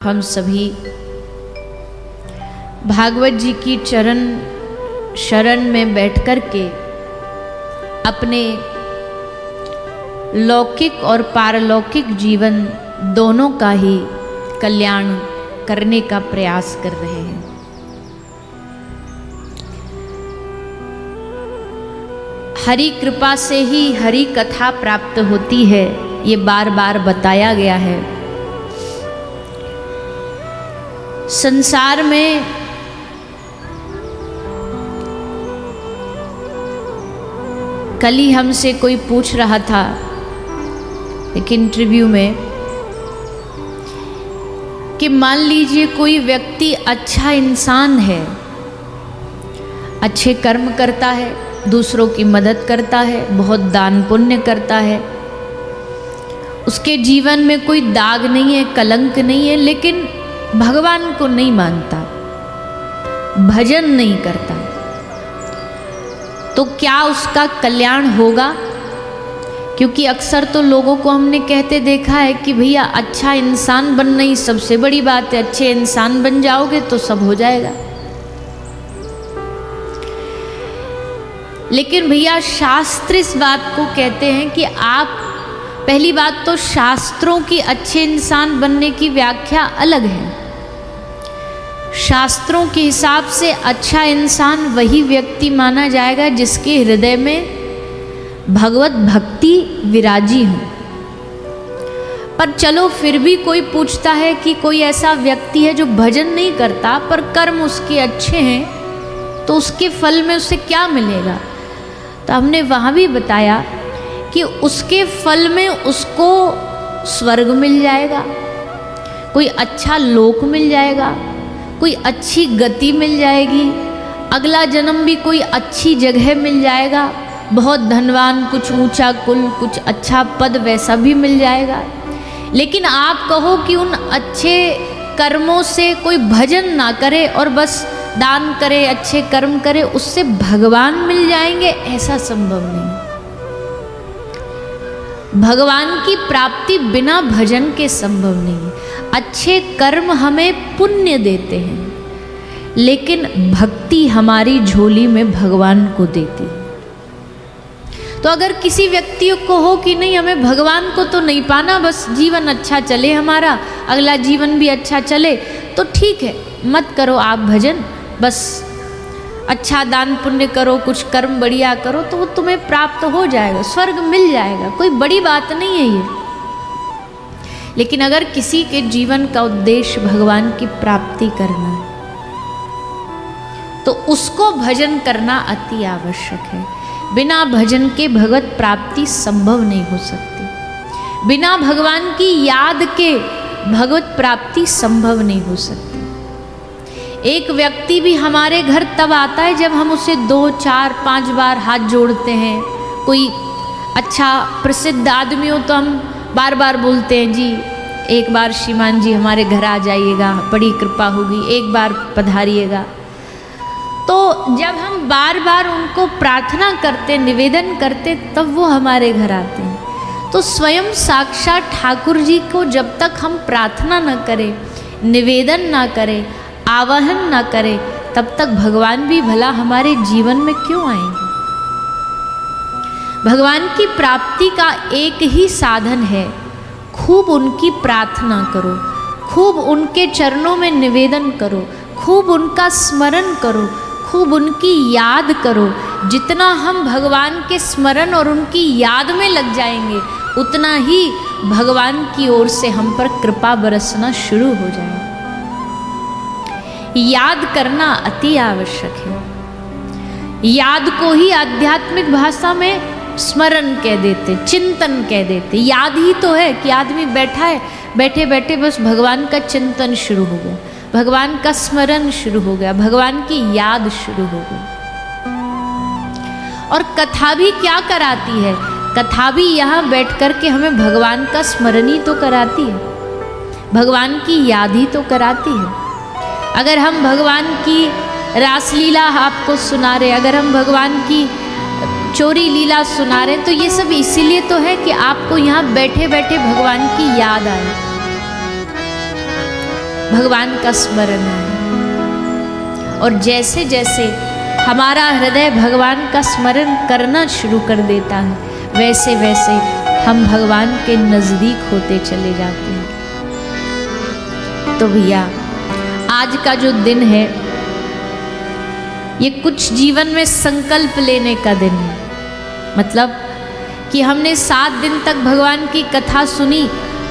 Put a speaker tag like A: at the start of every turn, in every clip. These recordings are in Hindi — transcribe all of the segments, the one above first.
A: हम सभी भागवत जी की चरण शरण में बैठकर के अपने लौकिक और पारलौकिक जीवन दोनों का ही कल्याण करने का प्रयास कर रहे हैं। हरि कृपा से ही हरि कथा प्राप्त होती है, ये बार बार बताया गया है। संसार में कल ही हमसे कोई पूछ रहा था एक इंटरव्यू में कि मान लीजिए कोई व्यक्ति अच्छा इंसान है, अच्छे कर्म करता है, दूसरों की मदद करता है, बहुत दान पुण्य करता है, उसके जीवन में कोई दाग नहीं है, कलंक नहीं है, लेकिन भगवान को नहीं मानता, भजन नहीं करता, तो क्या उसका कल्याण होगा? क्योंकि अक्सर तो लोगों को हमने कहते देखा है कि भैया अच्छा इंसान बनना ही सबसे बड़ी बात है, अच्छे इंसान बन जाओगे तो सब हो जाएगा। लेकिन भैया शास्त्र इस बात को कहते हैं कि आप पहली बात तो शास्त्रों की अच्छे इंसान बनने की व्याख्या अलग है। शास्त्रों के हिसाब से अच्छा इंसान वही व्यक्ति माना जाएगा जिसके हृदय में भगवत भक्ति विराजी हो। पर चलो फिर भी कोई पूछता है कि कोई ऐसा व्यक्ति है जो भजन नहीं करता पर कर्म उसके अच्छे हैं, तो उसके फल में उसे क्या मिलेगा? तो हमने वहाँ भी बताया कि उसके फल में उसको स्वर्ग मिल जाएगा, कोई अच्छा लोक मिल जाएगा, कोई अच्छी गति मिल जाएगी, अगला जन्म भी कोई अच्छी जगह मिल जाएगा, बहुत धनवान, कुछ ऊंचा कुल, कुछ अच्छा पद वैसा भी मिल जाएगा। लेकिन आप कहो कि उन अच्छे कर्मों से कोई भजन ना करे और बस दान करे, अच्छे कर्म करे, उससे भगवान मिल जाएंगे, ऐसा संभव नहीं। भगवान की प्राप्ति बिना भजन के संभव नहीं। अच्छे कर्म हमें पुण्य देते हैं, लेकिन भक्ति हमारी झोली में भगवान को देती है। तो अगर किसी व्यक्ति को हो कि नहीं हमें भगवान को तो नहीं पाना, बस जीवन अच्छा चले हमारा, अगला जीवन भी अच्छा चले, तो ठीक है, मत करो आप भजन, बस अच्छा दान पुण्य करो, कुछ कर्म बढ़िया करो, तो वो तुम्हें प्राप्त हो जाएगा, स्वर्ग मिल जाएगा, कोई बड़ी बात नहीं है ये। लेकिन अगर किसी के जीवन का उद्देश्य भगवान की प्राप्ति करना है, तो उसको भजन करना अति आवश्यक है। बिना भजन के भगवत प्राप्ति संभव नहीं हो सकती, बिना भगवान की याद के भगवत प्राप्ति संभव नहीं हो सकती। एक व्यक्ति भी हमारे घर तब आता है जब हम उसे 2, 4, 5 बार हाथ जोड़ते हैं। कोई अच्छा प्रसिद्ध आदमी हो तो हम बार बार बोलते हैं, जी एक बार श्रीमान जी हमारे घर आ जाइएगा, बड़ी कृपा होगी, एक बार पधारिएगा। तो जब हम बार बार उनको प्रार्थना करते, निवेदन करते, तब वो हमारे घर आते हैं। तो स्वयं साक्षात ठाकुर जी को जब तक हम प्रार्थना न करें, निवेदन ना करें, आवाहन ना करें, तब तक भगवान भी भला हमारे जीवन में क्यों आएंगे? भगवान की प्राप्ति का एक ही साधन है, खूब उनकी प्रार्थना करो, खूब उनके चरणों में निवेदन करो, खूब उनका स्मरण करो, खूब उनकी याद करो। जितना हम भगवान के स्मरण और उनकी याद में लग जाएंगे, उतना ही भगवान की ओर से हम पर कृपा बरसना शुरू हो जाएगी। याद करना अति आवश्यक है। याद को ही आध्यात्मिक भाषा में स्मरण कह देते, चिंतन कह देते। याद ही तो है कि आदमी बैठा है, बैठे बैठे बस भगवान का चिंतन शुरू हो गया, भगवान का स्मरण शुरू हो गया, भगवान की याद शुरू हो गई। और कथा भी क्या कराती है? कथा भी यहाँ बैठ कर के हमें भगवान का स्मरण ही तो कराती है, भगवान की याद ही तो कराती है। अगर हम भगवान की रासलीला आपको सुना रहे, अगर हम भगवान की चोरी लीला सुना रहे, तो ये सब इसीलिए तो है कि आपको यहाँ बैठे बैठे भगवान की याद आए। भगवान का स्मरण आए। और जैसे जैसे हमारा हृदय भगवान का स्मरण करना शुरू कर देता है, वैसे वैसे हम भगवान के नज़दीक होते चले जाते हैं। तो भैया आज का जो दिन है ये कुछ जीवन में संकल्प लेने का दिन है। मतलब कि हमने 7 दिन तक भगवान की कथा सुनी,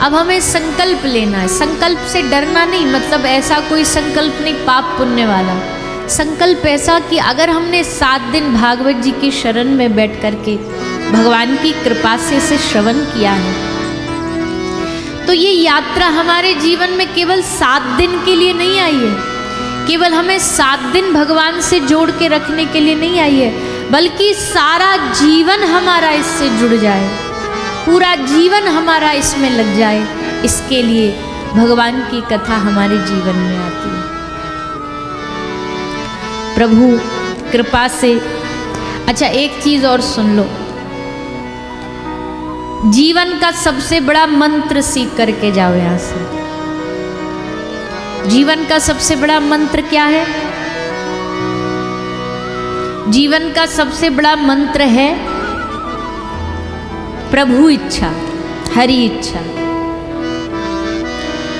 A: अब हमें संकल्प लेना है। संकल्प से डरना नहीं, मतलब ऐसा कोई संकल्प नहीं पाप पुण्य वाला संकल्प, ऐसा कि अगर हमने 7 दिन भागवत जी की शरण में बैठ करके भगवान की कृपा से इसे श्रवण किया है, तो ये यात्रा हमारे जीवन में केवल 7 दिन के लिए नहीं आई है, केवल हमें 7 दिन भगवान से जोड़ के रखने के लिए नहीं आई है, बल्कि सारा जीवन हमारा इससे जुड़ जाए, पूरा जीवन हमारा इसमें लग जाए, इसके लिए भगवान की कथा हमारे जीवन में आती है। प्रभु कृपा से। अच्छा एक चीज और सुन लो, जीवन का सबसे बड़ा मंत्र सीख करके जाओ यहां से। जीवन का सबसे बड़ा मंत्र क्या है? जीवन का सबसे बड़ा मंत्र है प्रभु इच्छा, हरि इच्छा।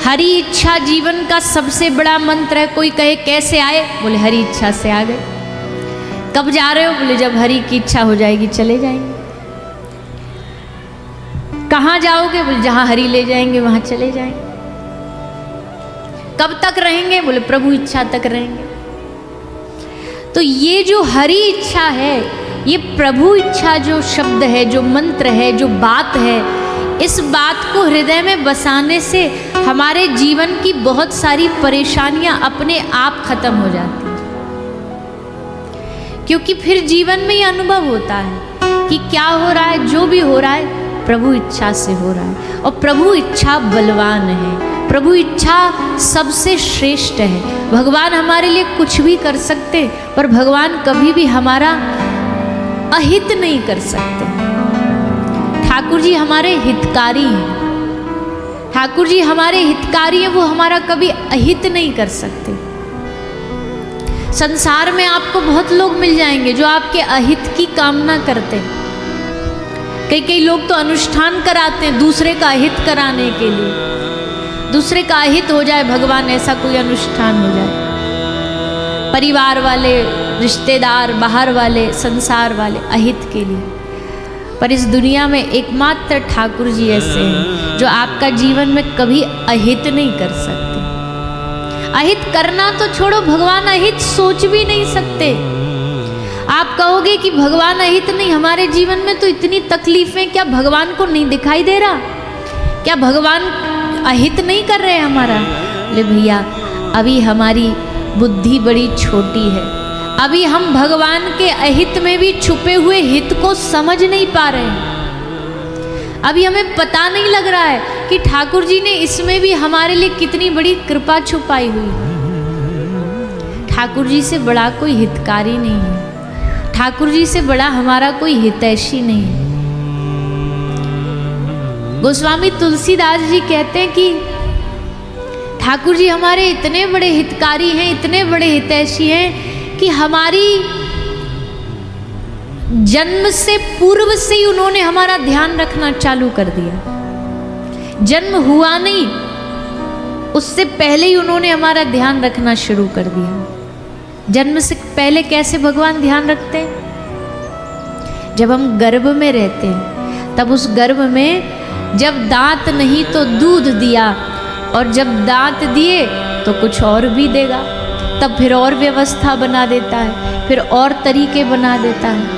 A: हरि इच्छा जीवन का सबसे बड़ा मंत्र है। कोई कहे कैसे आए? बोले हरि इच्छा से आ गए। कब जा रहे हो? बोले जब हरि की इच्छा हो जाएगी चले जाएंगे। कहाँ जाओगे? बोले जहां हरि ले जाएंगे वहां चले जाएंगे। कब तक रहेंगे? बोले प्रभु इच्छा तक रहेंगे। तो ये जो हरि इच्छा है, ये प्रभु इच्छा जो शब्द है, जो मंत्र है, जो बात है, इस बात को हृदय में बसाने से हमारे जीवन की बहुत सारी परेशानियां अपने आप खत्म हो जाती हैं। क्योंकि फिर जीवन में ये अनुभव होता है कि क्या हो रहा है, जो भी हो रहा है प्रभु इच्छा से हो रहा है। और प्रभु इच्छा बलवान है, प्रभु इच्छा सबसे श्रेष्ठ है। भगवान हमारे लिए कुछ भी कर सकते, पर भगवान कभी भी हमारा अहित नहीं कर सकते। ठाकुर जी हमारे हितकारी हैं, ठाकुर जी हमारे हितकारी हैं, वो हमारा कभी अहित नहीं कर सकते। संसार में आपको बहुत लोग मिल जाएंगे जो आपके अहित की कामना करते हैं। कई लोग तो अनुष्ठान कराते हैं दूसरे का अहित कराने के लिए, दूसरे का अहित हो जाए भगवान, ऐसा कोई अनुष्ठान हो जाए। परिवार वाले, रिश्तेदार, बाहर वाले, संसार वाले अहित के लिए। पर इस दुनिया में एकमात्र ठाकुर जी ऐसे हैं जो आपका जीवन में कभी अहित नहीं कर सकते। अहित करना तो छोड़ो, भगवान अहित सोच भी नहीं सकते। आप कहोगे कि भगवान अहित नहीं, हमारे जीवन में तो इतनी तकलीफें, क्या भगवान को नहीं दिखाई दे रहा? क्या भगवान अहित नहीं कर रहे हमारा? ले भैया, अभी हमारी बुद्धि बड़ी छोटी है, अभी हम भगवान के अहित में भी छुपे हुए हित को समझ नहीं पा रहे हैं। अभी हमें पता नहीं लग रहा है कि ठाकुर जी ने इसमें भी हमारे लिए कितनी बड़ी कृपा छुपाई हुई है। ठाकुर जी से बड़ा कोई हितकारी नहीं है, ठाकुर जी से बड़ा हमारा कोई हितैषी नहीं है। गोस्वामी तुलसीदास जी कहते हैं कि ठाकुर जी हमारे इतने बड़े हितकारी हैं, इतने बड़े हितैषी हैं कि हमारी जन्म से पूर्व से ही उन्होंने हमारा ध्यान रखना चालू कर दिया। जन्म हुआ नहीं, उससे पहले ही उन्होंने हमारा ध्यान रखना शुरू कर दिया। जन्म से पहले कैसे भगवान ध्यान रखते हैं? जब हम गर्भ में रहते हैं, तब उस गर्भ में जब दांत नहीं तो दूध दिया, और जब दांत दिए तो कुछ और भी देगा, तब फिर और व्यवस्था बना देता है, फिर और तरीके बना देता है।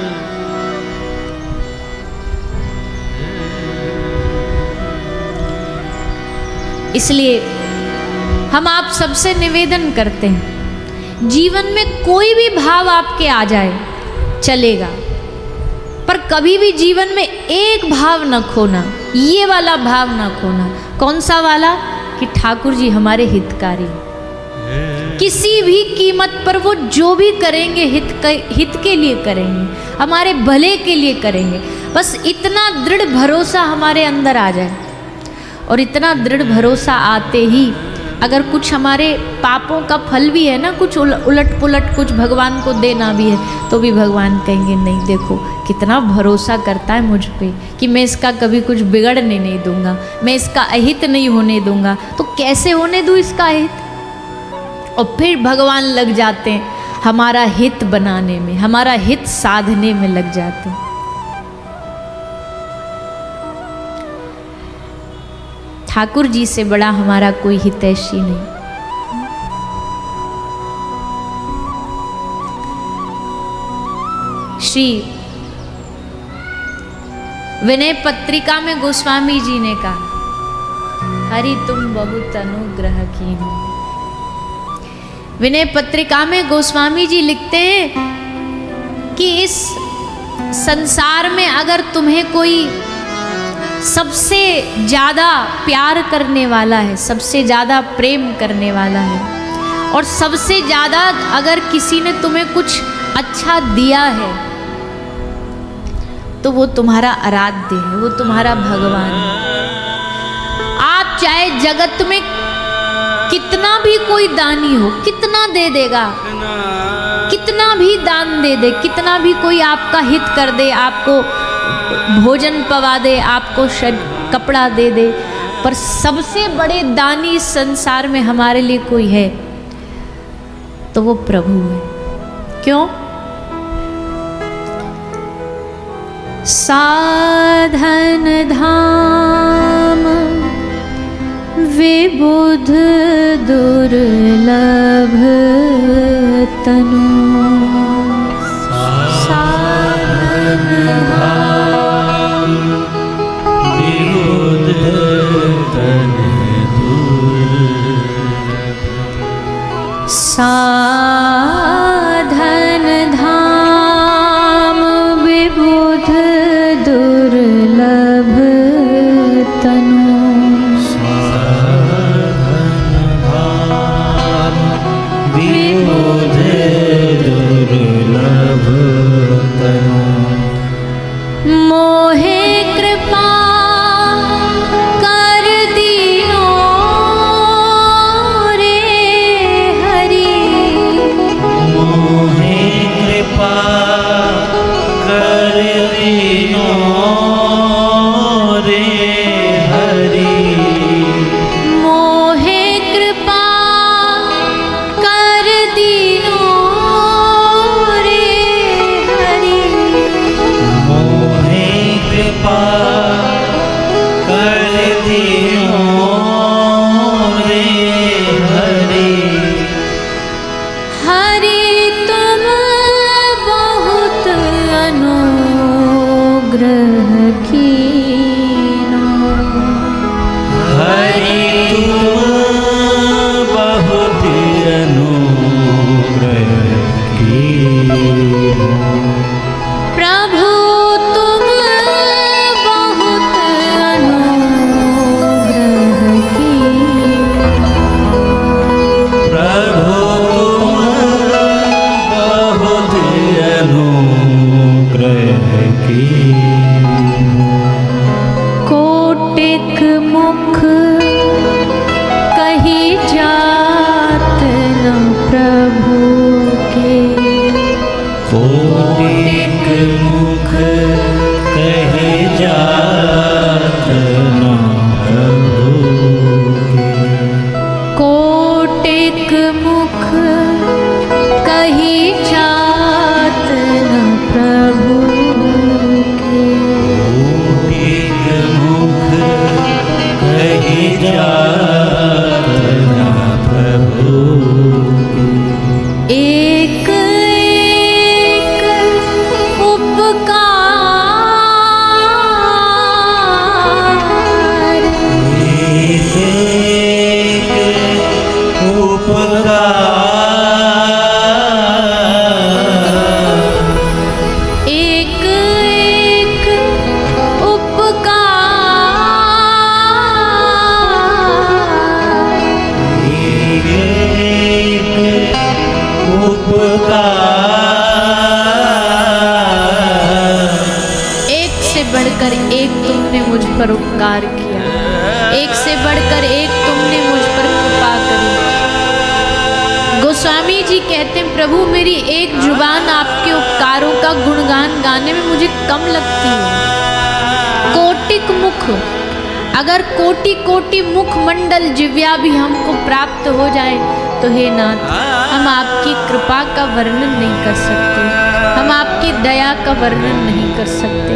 A: इसलिए हम आप सबसे निवेदन करते हैं, जीवन में कोई भी भाव आपके आ जाए चलेगा, पर कभी भी जीवन में एक भाव न खोना, ये वाला भाव न खोना। कौन सा वाला? कि ठाकुर जी हमारे हितकारी, किसी भी कीमत पर वो जो भी करेंगे हित के लिए करेंगे, हमारे भले के लिए करेंगे। बस इतना दृढ़ भरोसा हमारे अंदर आ जाए, और इतना दृढ़ भरोसा आते ही अगर कुछ हमारे पापों का फल भी है ना, कुछ उलट पुलट कुछ भगवान को देना भी है, तो भी भगवान कहेंगे नहीं, देखो कितना भरोसा करता है मुझ पे कि मैं इसका कभी कुछ बिगड़ने नहीं दूंगा, मैं इसका अहित नहीं होने दूंगा। तो कैसे होने दूँ इसका अहित? और फिर भगवान लग जाते हैं हमारा हित बनाने में, हमारा हित साधने में लग जाते हैं। ठाकुर जी से बड़ा हमारा कोई हितैषी नहीं। श्री विनय पत्रिका में गोस्वामी जी ने कहा, हरि तुम बहुत अनुग्रह कीन्हो। विनय पत्रिका में गोस्वामी जी लिखते हैं कि इस संसार में अगर तुम्हें कोई सबसे ज़्यादा प्यार करने वाला है, सबसे ज़्यादा प्रेम करने वाला है, और सबसे ज़्यादा अगर किसी ने तुम्हें कुछ अच्छा दिया है, तो वो तुम्हारा आराध्य है, वो तुम्हारा भगवान है। आप चाहे जगत में कितना भी कोई दानी हो, कितना दे देगा, कितना भी दान दे दे, कितना भी कोई आपका हित कर दे, आपको भोजन पवा दे, आपको कपड़ा दे दे, पर सबसे बड़े दानी इस संसार में हमारे लिए कोई है तो वो प्रभु है। क्यों? साधन धाम विबुध दुर्लभ तनु, साधन धाम विबुध तनु, साधन धाम विबुध दुर्लभ तनु, मोहे कृपा कर दीनो रे हरि, मोहे कृपा कर दीनो रे हरि, मोहे कृपा कर दीनो रे हरि, कृपा कर दीनो रे हरि, हरि तुम बहुत अनुग्रह कीनो, हरि तुम बहुत अनुग्रह कीनो, प्रभु तुम बहुत अनुग्रह कीनो, प्रभु तुम बहुत अनुग्रह कीनो, कोटिक मुख कही जात न प्रभु के, कोटिक मुख कहे जात न प्रभु के, कोटिक मुख कही जात न प्रभु के, कोटिक मुख कही जात न प्रभु के, एक बढ़कर एक तुमने मुझ पर उपकार किया, एक से बढ़कर एक तुमने मुझ पर कृपा कर कहते हैं प्रभु मेरी एक जुबान आपके उपकारों का गुणगान गाने में मुझे कम लगती है। कोटिक मुख, अगर कोटि कोटि मुख मंडल जिव्या भी हमको प्राप्त हो जाए तो हे नाथ हम आपकी कृपा का वर्णन नहीं कर सकते, हम आपकी दया का वर्णन नहीं कर सकते।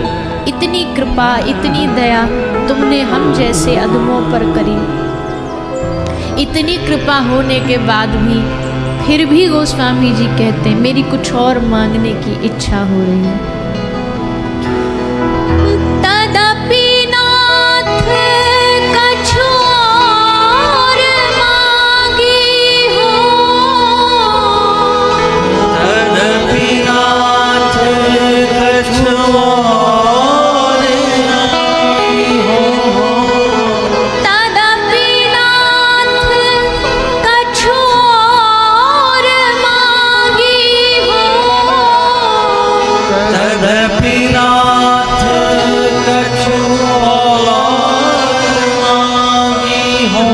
A: इतनी कृपा इतनी दया तुमने हम जैसे अधमों पर करी। इतनी कृपा होने के बाद भी फिर भी गोस्वामी जी कहते हैं मेरी कुछ और मांगने की इच्छा हो रही है। तदपि नाथ कछु और मांगी हो,
B: तदपि नाथ कछु और मांगी हो,
A: तदपि नाथ कछु और मांगी हो,
B: तदपि नाथ कछु और मांगी हो,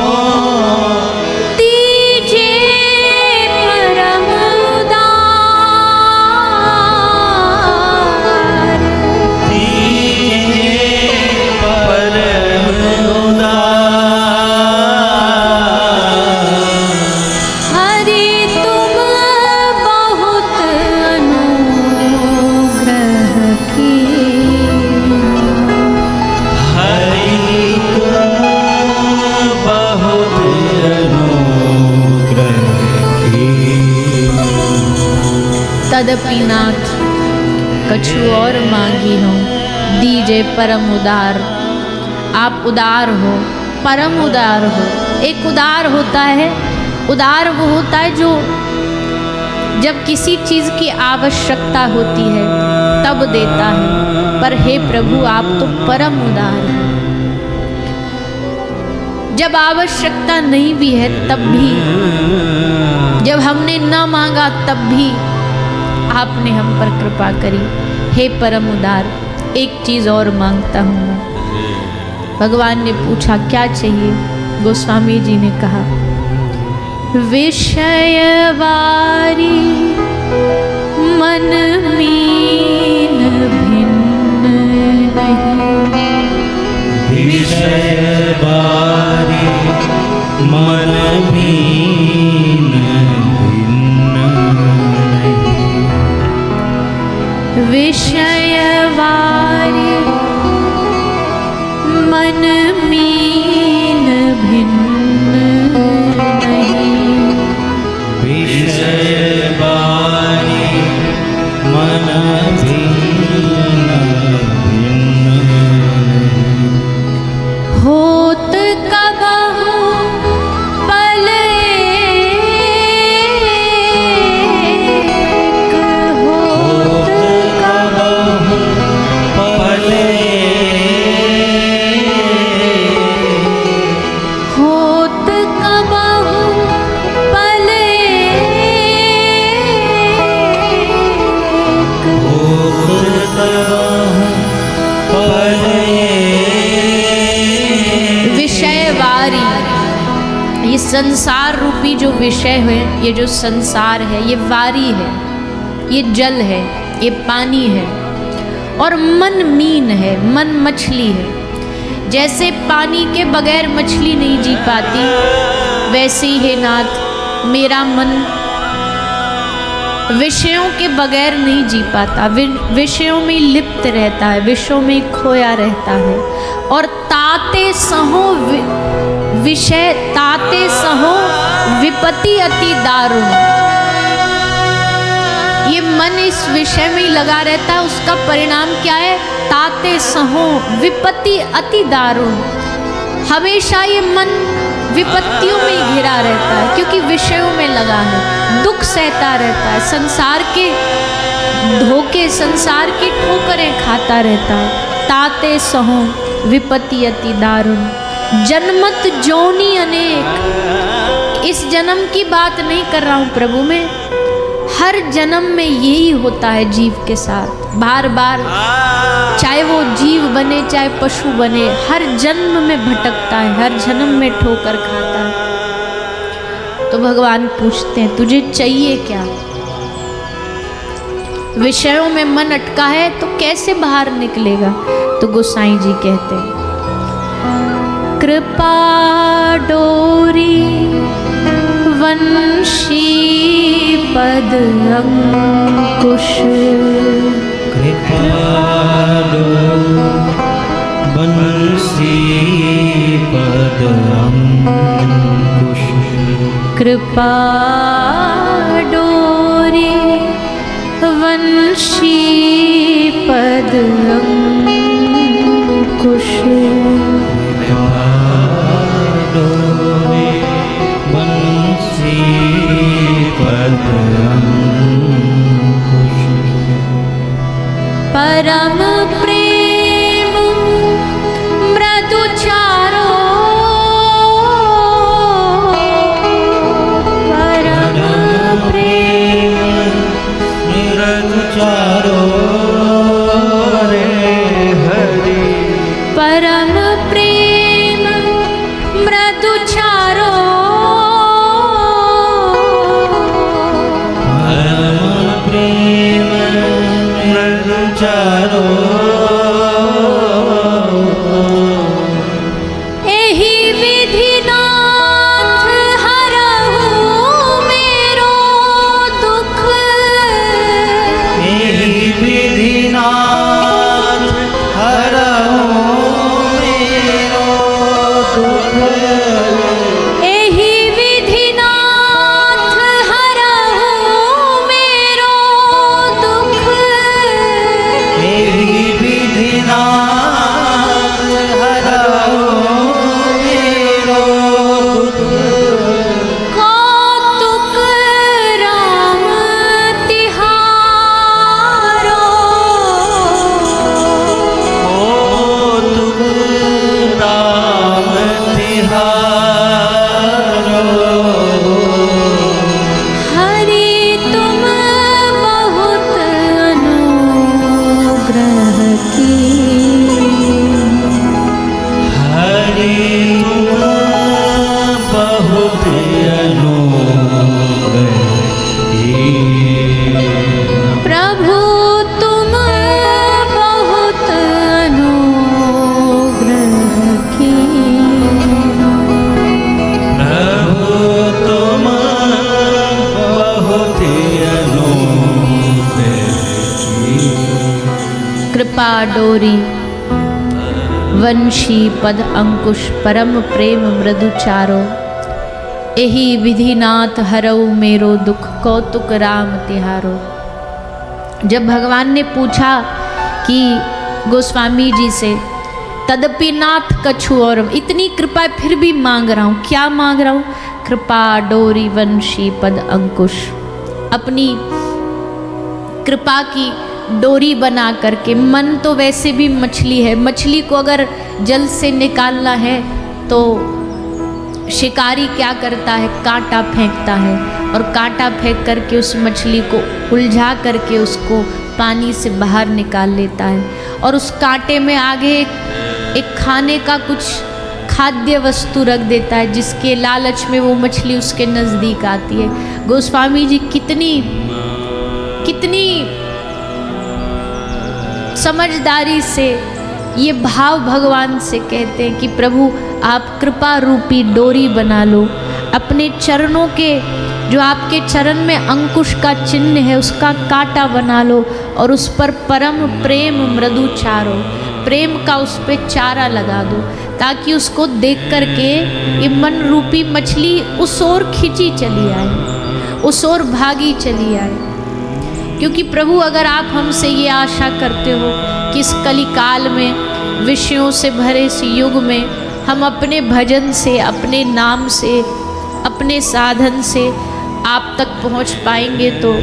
A: दीजे परम उदार,
B: दीजिए परम उदार।
A: हरि तुम बहुत अनुग्रह की,
B: हरि तुम बहुत अनुग्रह की।
A: तदपि नाथ कछु और मांगी हो, दीजे परम उदार। आप उदार हो, परम उदार हो। एक उदार होता है, उदार वो होता है जो जब किसी चीज की आवश्यकता होती है तब देता है, पर हे प्रभु आप तो परम उदार हो। जब आवश्यकता नहीं भी है तब भी, जब हमने न मांगा तब भी आपने हम पर कृपा करी। हे परम उदार, एक चीज और मांगता हूँ मैं। भगवान ने पूछा क्या चाहिए? गोस्वामी जी ने कहा विषयवारी मन मीन भिन्न नहीं,
B: विषय बारी मन मीन भिन्न नहीं,
A: विषयवारी मन मीन भिन्न नहीं,
B: विषय बारी मन भिन्न भिन्न नहीं,
A: होत कबहु पल एक, होत
B: कबहु पल
A: होत कबहु पल एक, विषयवारी। ये संसार रूपी जो विषय है, ये जो संसार है, ये वारी है, ये जल है, ये पानी है और मन मीन है, मन मछली है। जैसे पानी के बगैर मछली नहीं जी पाती, वैसे ही है नाथ मेरा मन विषयों के बगैर नहीं जी पाता, विषयों में लिप्त रहता है, विषयों में खोया रहता है। और ताते सहो विषय, ताते सहो विपत्ति अति दारुण। ये मन इस विषय में ही लगा रहता है, उसका परिणाम क्या है? ताते सहो विपत्ति अति दारुण। हमेशा ये मन विपत्तियों में ही घिरा रहता है, क्योंकि विषयों में लगा है, दुख सहता रहता है, संसार के धोखे, संसार की ठोकरें खाता रहता है। ताते सहो विपत्ति अति दारुण, जन्मत जोनी अनेक। इस जन्म की बात नहीं कर रहा हूँ प्रभु मैं, हर जन्म में यही होता है जीव के साथ, बार बार, चाहे वो जीव बने चाहे पशु बने, हर जन्म में भटकता है, हर जन्म में ठोकर खाता है। तो भगवान पूछते हैं तुझे चाहिए क्या? विषयों में मन अटका है तो कैसे बाहर निकलेगा? तो गोसाई जी कहते हैं कृपा डोरी वंशी पद अंकुश,
B: कृपा बंसी पद अंकुश,
A: कृपा डोरी वंशी पद अंकुश,
B: बंसी पद अंकुश,
A: परम प्रेम मृदु चारो, परम प्रेम
B: मृदु चारो रे हरि,
A: परम प्रेम मृदु चारो,
B: परम प्रेम मृदु चारो,
A: एहि विधि नाथ हरहु मेरो दुख,
B: एहि विधि नाथ हरहु मेरो दुख,
A: एहि विधि नाथ हरहु मेरो दुख,
B: एहि विधि नाथ हरहु मेरो दुख,
A: कौतुक राम तिहारो,
B: कौतुक राम तिहारो,
A: हरि तुम बहुत अनुग्रह की,
B: हरि तुम बहुत अनुग्रह किए,
A: प्रभु तुम बहुत अनुग्रह की,
B: प्रभु तुम बहुत अनुग्रह किए,
A: कृपा डोरी वंशी पद अंकुश, परम प्रेम मृदु चारो, एहि विधिनाथ हरऊ मेरो दुख, कौतुक राम तिहारो। जब भगवान ने पूछा कि गोस्वामी जी से तदपि नाथ कछु और, इतनी कृपा फिर भी मांग रहा हूँ, क्या मांग रहा हूँ? कृपा डोरी वंशी पद अंकुश, अपनी कृपा की डोरी बना करके। मन तो वैसे भी मछली है, मछली को अगर जल से निकालना है तो शिकारी क्या करता है? कांटा फेंकता है, और कांटा फेंक करके उस मछली को उलझा करके उसको पानी से बाहर निकाल लेता है, और उस कांटे में आगे एक खाने का कुछ खाद्य वस्तु रख देता है, जिसके लालच में वो मछली उसके नज़दीक आती है। गोस्वामी जी कितनी समझदारी से ये भाव भगवान से कहते हैं कि प्रभु आप कृपा रूपी डोरी बना लो, अपने चरणों के, जो आपके चरण में अंकुश का चिन्ह है उसका कांटा बना लो, और उस पर परम प्रेम मृदु चारो, प्रेम का उस पर चारा लगा दो, ताकि उसको देख करके ये मन रूपी मछली उस ओर खिंची चली आए, उस ओर भागी चली आए। क्योंकि प्रभु अगर आप हमसे ये आशा करते हो कि इस कलिकाल में विषयों से भरे इस युग में हम अपने भजन से, अपने नाम से, अपने साधन से आप तक पहुंच पाएंगे, तो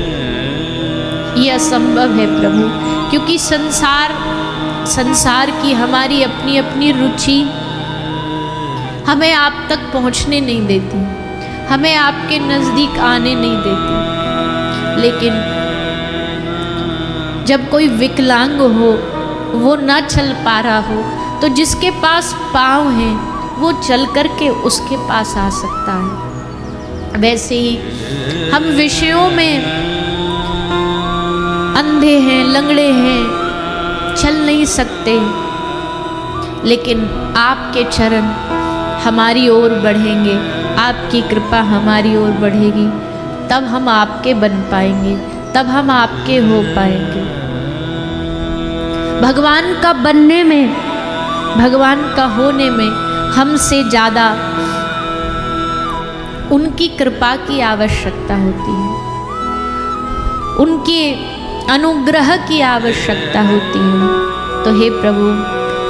A: ये असंभव है प्रभु। क्योंकि संसार की हमारी अपनी अपनी रुचि हमें आप तक पहुंचने नहीं देती, हमें आपके नज़दीक आने नहीं देती। लेकिन जब कोई विकलांग हो, वो ना चल पा रहा हो, तो जिसके पास पाँव हैं वो चल कर के उसके पास आ सकता है। वैसे ही हम विषयों में अंधे हैं, लंगड़े हैं, चल नहीं सकते, लेकिन आपके चरण हमारी ओर बढ़ेंगे, आपकी कृपा हमारी ओर बढ़ेगी, तब हम आपके बन पाएंगे, तब हम आपके हो पाएंगे। भगवान का बनने में, भगवान का होने में हमसे ज़्यादा उनकी कृपा की आवश्यकता होती है, उनके अनुग्रह की आवश्यकता होती है। तो हे प्रभु,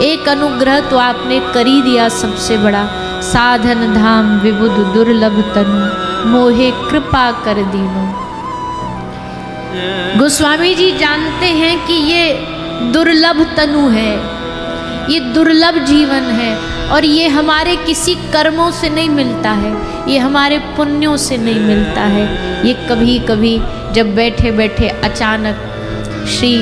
A: एक अनुग्रह तो आपने कर ही दिया सबसे बड़ा, साधन धाम विबुध दुर्लभ तनु, मोहे कृपा कर दीनो। गोस्वामी जी जानते हैं कि ये दुर्लभ तनु है, ये दुर्लभ जीवन है, और ये हमारे किसी कर्मों से नहीं मिलता है, ये हमारे पुण्यों से नहीं मिलता है। ये कभी कभी जब बैठे बैठे अचानक श्री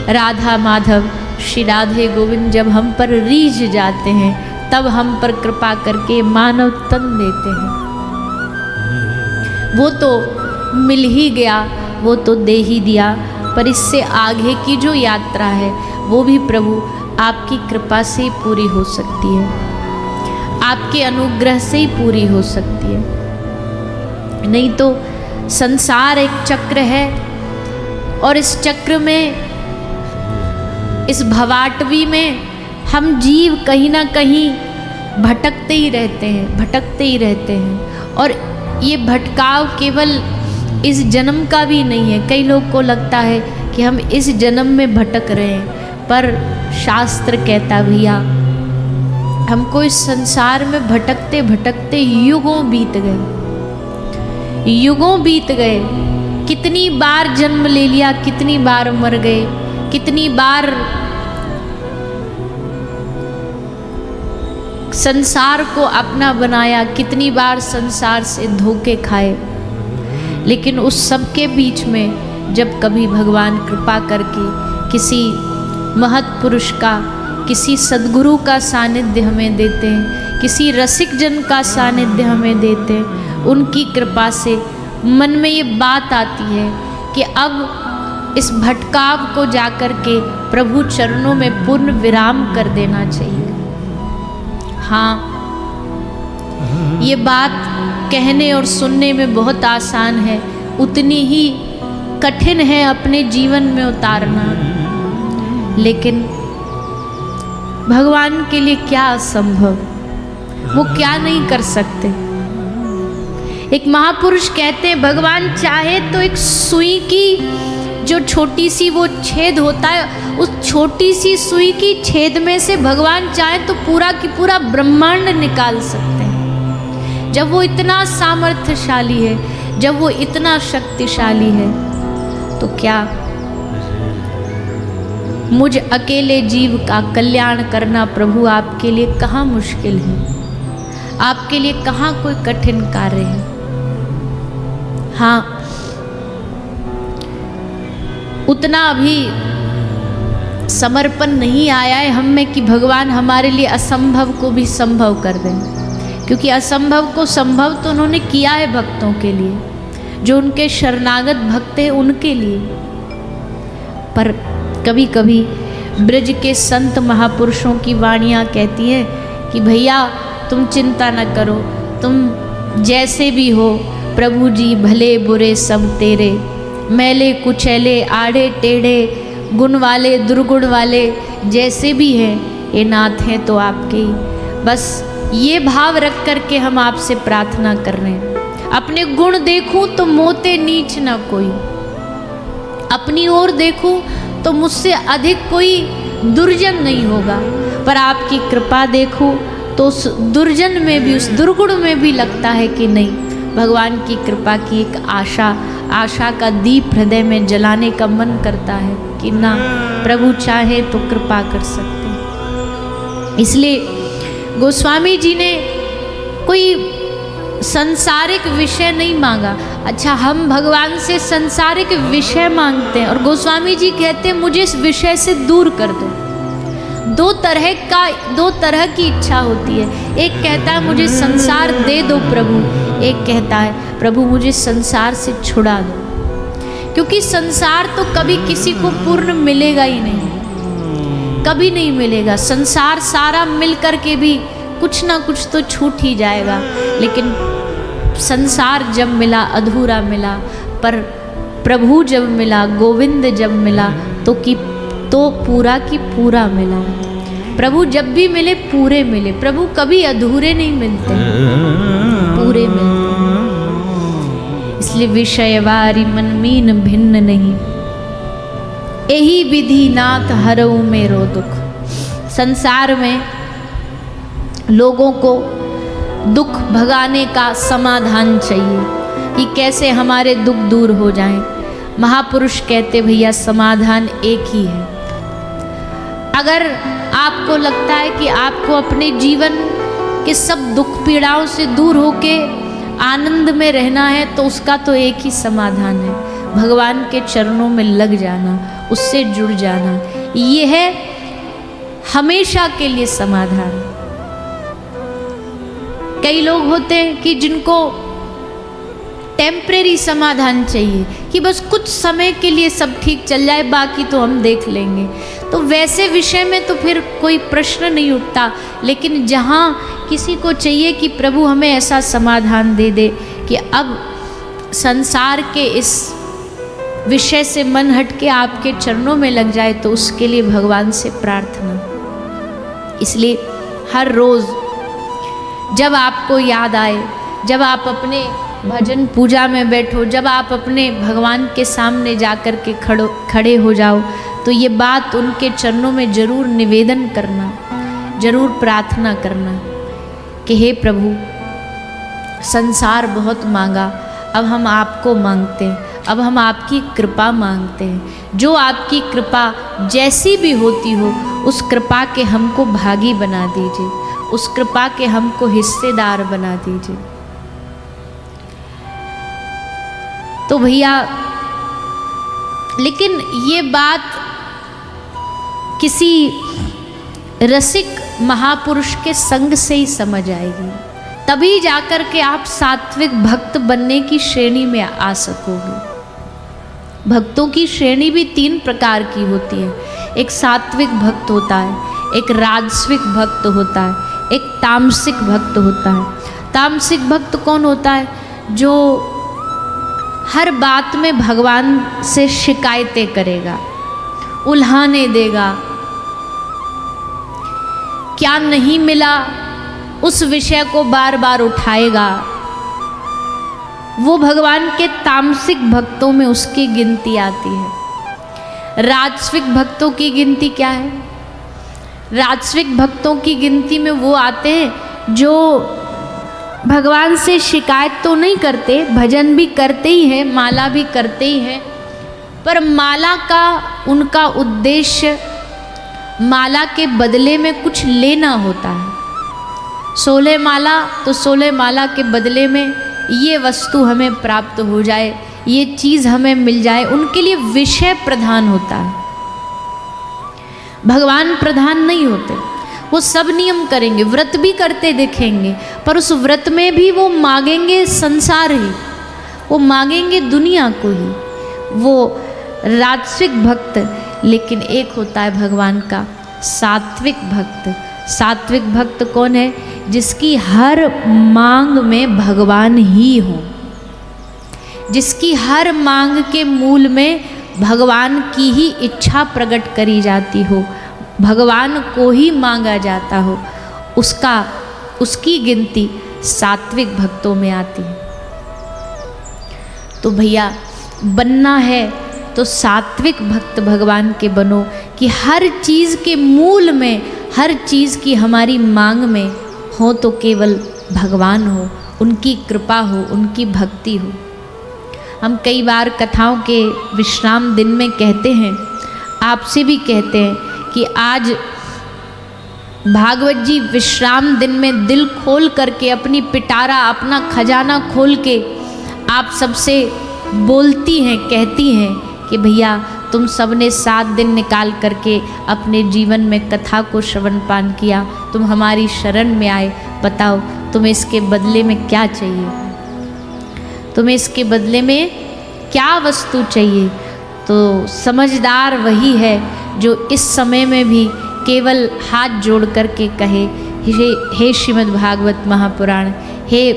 A: राधा माधव, श्री राधे गोविंद जब हम पर रीझ जाते हैं, तब हम पर कृपा करके मानव तन देते हैं। वो तो मिल ही गया, वो तो दे ही दिया, पर इससे आगे की जो यात्रा है वो भी प्रभु आपकी कृपा से ही पूरी हो सकती है, आपके अनुग्रह से ही पूरी हो सकती है। नहीं तो संसार एक चक्र है, और इस चक्र में, इस भवाटवी में हम जीव कहीं ना कहीं भटकते ही रहते हैं, भटकते ही रहते हैं। और ये भटकाव केवल इस जन्म का भी नहीं है। कई लोग को लगता है कि हम इस जन्म में भटक रहे हैं, पर शास्त्र कहता भैया हमको इस संसार में भटकते भटकते युगों बीत गए, युगों बीत गए। कितनी बार जन्म ले लिया, कितनी बार मर गए, कितनी बार संसार को अपना बनाया, कितनी बार संसार से धोखे खाए। लेकिन उस सब के बीच में जब कभी भगवान कृपा करके किसी महत्पुरुष का, किसी सद्गुरु का सानिध्य हमें देते हैं, किसी रसिक जन का सानिध्य हमें देते हैं, उनकी कृपा से मन में ये बात आती है कि अब इस भटकाव को जाकर के प्रभु चरणों में पूर्ण विराम कर देना चाहिए। हाँ, ये बात कहने और सुनने में बहुत आसान है, उतनी ही कठिन है अपने जीवन में उतारना। लेकिन भगवान के लिए क्या असंभव, वो क्या नहीं कर सकते। एक महापुरुष कहते हैं भगवान चाहे तो एक सुई की जो छोटी सी वो छेद होता है, उस छोटी सी सुई की छेद में से भगवान चाहे तो पूरा की पूरा ब्रह्मांड निकाल सकते हैं। जब वो इतना सामर्थ्यशाली है, जब वो इतना शक्तिशाली है, तो क्या मुझ अकेले जीव का कल्याण करना प्रभु आपके लिए कहाँ मुश्किल है, आपके लिए कहाँ कोई कठिन कार्य है। हाँ, उतना अभी समर्पण नहीं आया है हम में कि भगवान हमारे लिए असंभव को भी संभव कर दें, क्योंकि असंभव को संभव तो उन्होंने किया है भक्तों के लिए, जो उनके शरणागत भक्त हैं उनके लिए। पर कभी कभी ब्रज के संत महापुरुषों की वाणियाँ कहती हैं कि भैया तुम चिंता न करो, तुम जैसे भी हो प्रभु जी भले बुरे सब तेरे, मैले कुचैले आड़े टेढ़े, गुण वाले दुर्गुण वाले जैसे भी हैं ये नाथ हैं तो आपके ही। बस ये भाव रख कर के हम आपसे प्रार्थना कर रहे हैं। अपने गुण देखूं तो मोते नीच ना कोई, अपनी ओर देखूं तो मुझसे अधिक कोई दुर्जन नहीं होगा, पर आपकी कृपा देखूं तो उस दुर्जन में भी, उस दुर्गुण में भी लगता है कि नहीं, भगवान की कृपा की एक आशा का दीप हृदय में जलाने का मन करता है कि ना, प्रभु चाहे तो कृपा कर सकते हैं। इसलिए गोस्वामी जी ने कोई संसारिक विषय नहीं मांगा। अच्छा, हम भगवान से संसारिक विषय मांगते हैं और गोस्वामी जी कहते हैं मुझे इस विषय से दूर कर दो। दो तरह की इच्छा होती है। एक कहता है मुझे संसार दे दो प्रभु, एक कहता है प्रभु मुझे संसार से छुड़ा दो, क्योंकि संसार तो कभी किसी को पूर्ण मिलेगा ही नहीं, कभी नहीं मिलेगा। संसार सारा मिल कर के भी कुछ ना कुछ तो छूट ही जाएगा, लेकिन संसार जब मिला अधूरा मिला, पर प्रभु जब मिला, गोविंद जब मिला तो पूरा की पूरा मिला। प्रभु जब भी मिले पूरे मिले, प्रभु कभी अधूरे नहीं मिलते, पूरे मिलते। इसलिए विषयवारी मन मीन भिन्न नहीं, यही विधि नाथ हरऊ मेरो दुख। संसार में लोगों को दुख भगाने का समाधान चाहिए कि कैसे हमारे दुख दूर हो जाएं। महापुरुष कहते भैया समाधान एक ही है। अगर आपको लगता है कि आपको अपने जीवन के सब दुख पीड़ाओं से दूर होके आनंद में रहना है, तो उसका तो एक ही समाधान है, भगवान के चरणों में लग जाना, उससे जुड़ जाना। ये है हमेशा के लिए समाधान। कई लोग होते हैं कि जिनको टेम्परेरी समाधान चाहिए कि बस कुछ समय के लिए सब ठीक चल जाए, बाकी तो हम देख लेंगे। तो वैसे विषय में तो फिर कोई प्रश्न नहीं उठता, लेकिन जहाँ किसी को चाहिए कि प्रभु हमें ऐसा समाधान दे दे कि अब संसार के इस विषय से मन हट के आपके चरणों में लग जाए, तो उसके लिए भगवान से प्रार्थना। इसलिए हर रोज़ जब आपको याद आए, जब आप अपने भजन पूजा में बैठो, जब आप अपने भगवान के सामने जाकर के खड़े हो जाओ, तो ये बात उनके चरणों में जरूर निवेदन करना, जरूर प्रार्थना करना कि हे प्रभु संसार बहुत मांगा, अब हम आपको मांगते हैं, अब हम आपकी कृपा मांगते हैं। जो आपकी कृपा जैसी भी होती हो, उस कृपा के हमको भागी बना दीजिए, उस कृपा के हमको हिस्सेदार बना दीजिए। तो भैया लेकिन ये बात किसी रसिक महापुरुष के संग से ही समझ आएगी, तभी जाकर के आप सात्विक भक्त बनने की श्रेणी में आ सकोगे। भक्तों की श्रेणी भी 3 प्रकार की होती है। एक सात्विक भक्त होता है, एक राजसिक भक्त होता है, एक तामसिक भक्त होता है। तामसिक भक्त कौन होता है? जो हर बात में भगवान से शिकायतें करेगा, उल्हाने देगा, क्या नहीं मिला उस विषय को बार बार उठाएगा। वो भगवान के तामसिक भक्तों में उसकी गिनती आती है। राजसिक भक्तों की गिनती क्या है? राजसिक भक्तों की गिनती में वो आते हैं जो भगवान से शिकायत तो नहीं करते, भजन भी करते ही हैं, माला भी करते ही हैं, पर माला का उनका उद्देश्य माला के बदले में कुछ लेना होता है। 16 माला तो 16 माला के बदले में ये वस्तु हमें प्राप्त हो जाए, ये चीज़ हमें मिल जाए। उनके लिए विषय प्रधान होता है, भगवान प्रधान नहीं होते। वो सब नियम करेंगे, व्रत भी करते दिखेंगे, पर उस व्रत में भी वो मांगेंगे संसार ही, वो मांगेंगे दुनिया को ही। वो राजसिक भक्त। लेकिन एक होता है भगवान का सात्विक भक्त। सात्विक भक्त कौन है? जिसकी हर मांग में भगवान ही हो, जिसकी हर मांग के मूल में भगवान की ही इच्छा प्रकट करी जाती हो, भगवान को ही मांगा जाता हो, उसकी गिनती सात्विक भक्तों में आती है। तो भैया बनना है तो सात्विक भक्त भगवान के बनो, कि हर चीज़ के मूल में, हर चीज़ की हमारी मांग में हो तो केवल भगवान हो, उनकी कृपा हो, उनकी भक्ति हो। हम कई बार कथाओं के विश्राम दिन में कहते हैं, आपसे भी कहते हैं कि आज भागवत जी विश्राम दिन में दिल खोल करके, अपनी पिटारा, अपना खजाना खोल के आप सबसे बोलती हैं, कहती हैं कि भैया तुम सबने 7 दिन निकाल करके अपने जीवन में कथा को श्रवण पान किया, तुम हमारी शरण में आए, बताओ तुम्हें इसके बदले में क्या चाहिए? तुम्हें इसके बदले में क्या वस्तु चाहिए? तो समझदार वही है जो इस समय में भी केवल हाथ जोड़ करके कहे, हे श्रीमद् भागवत महापुराण, हे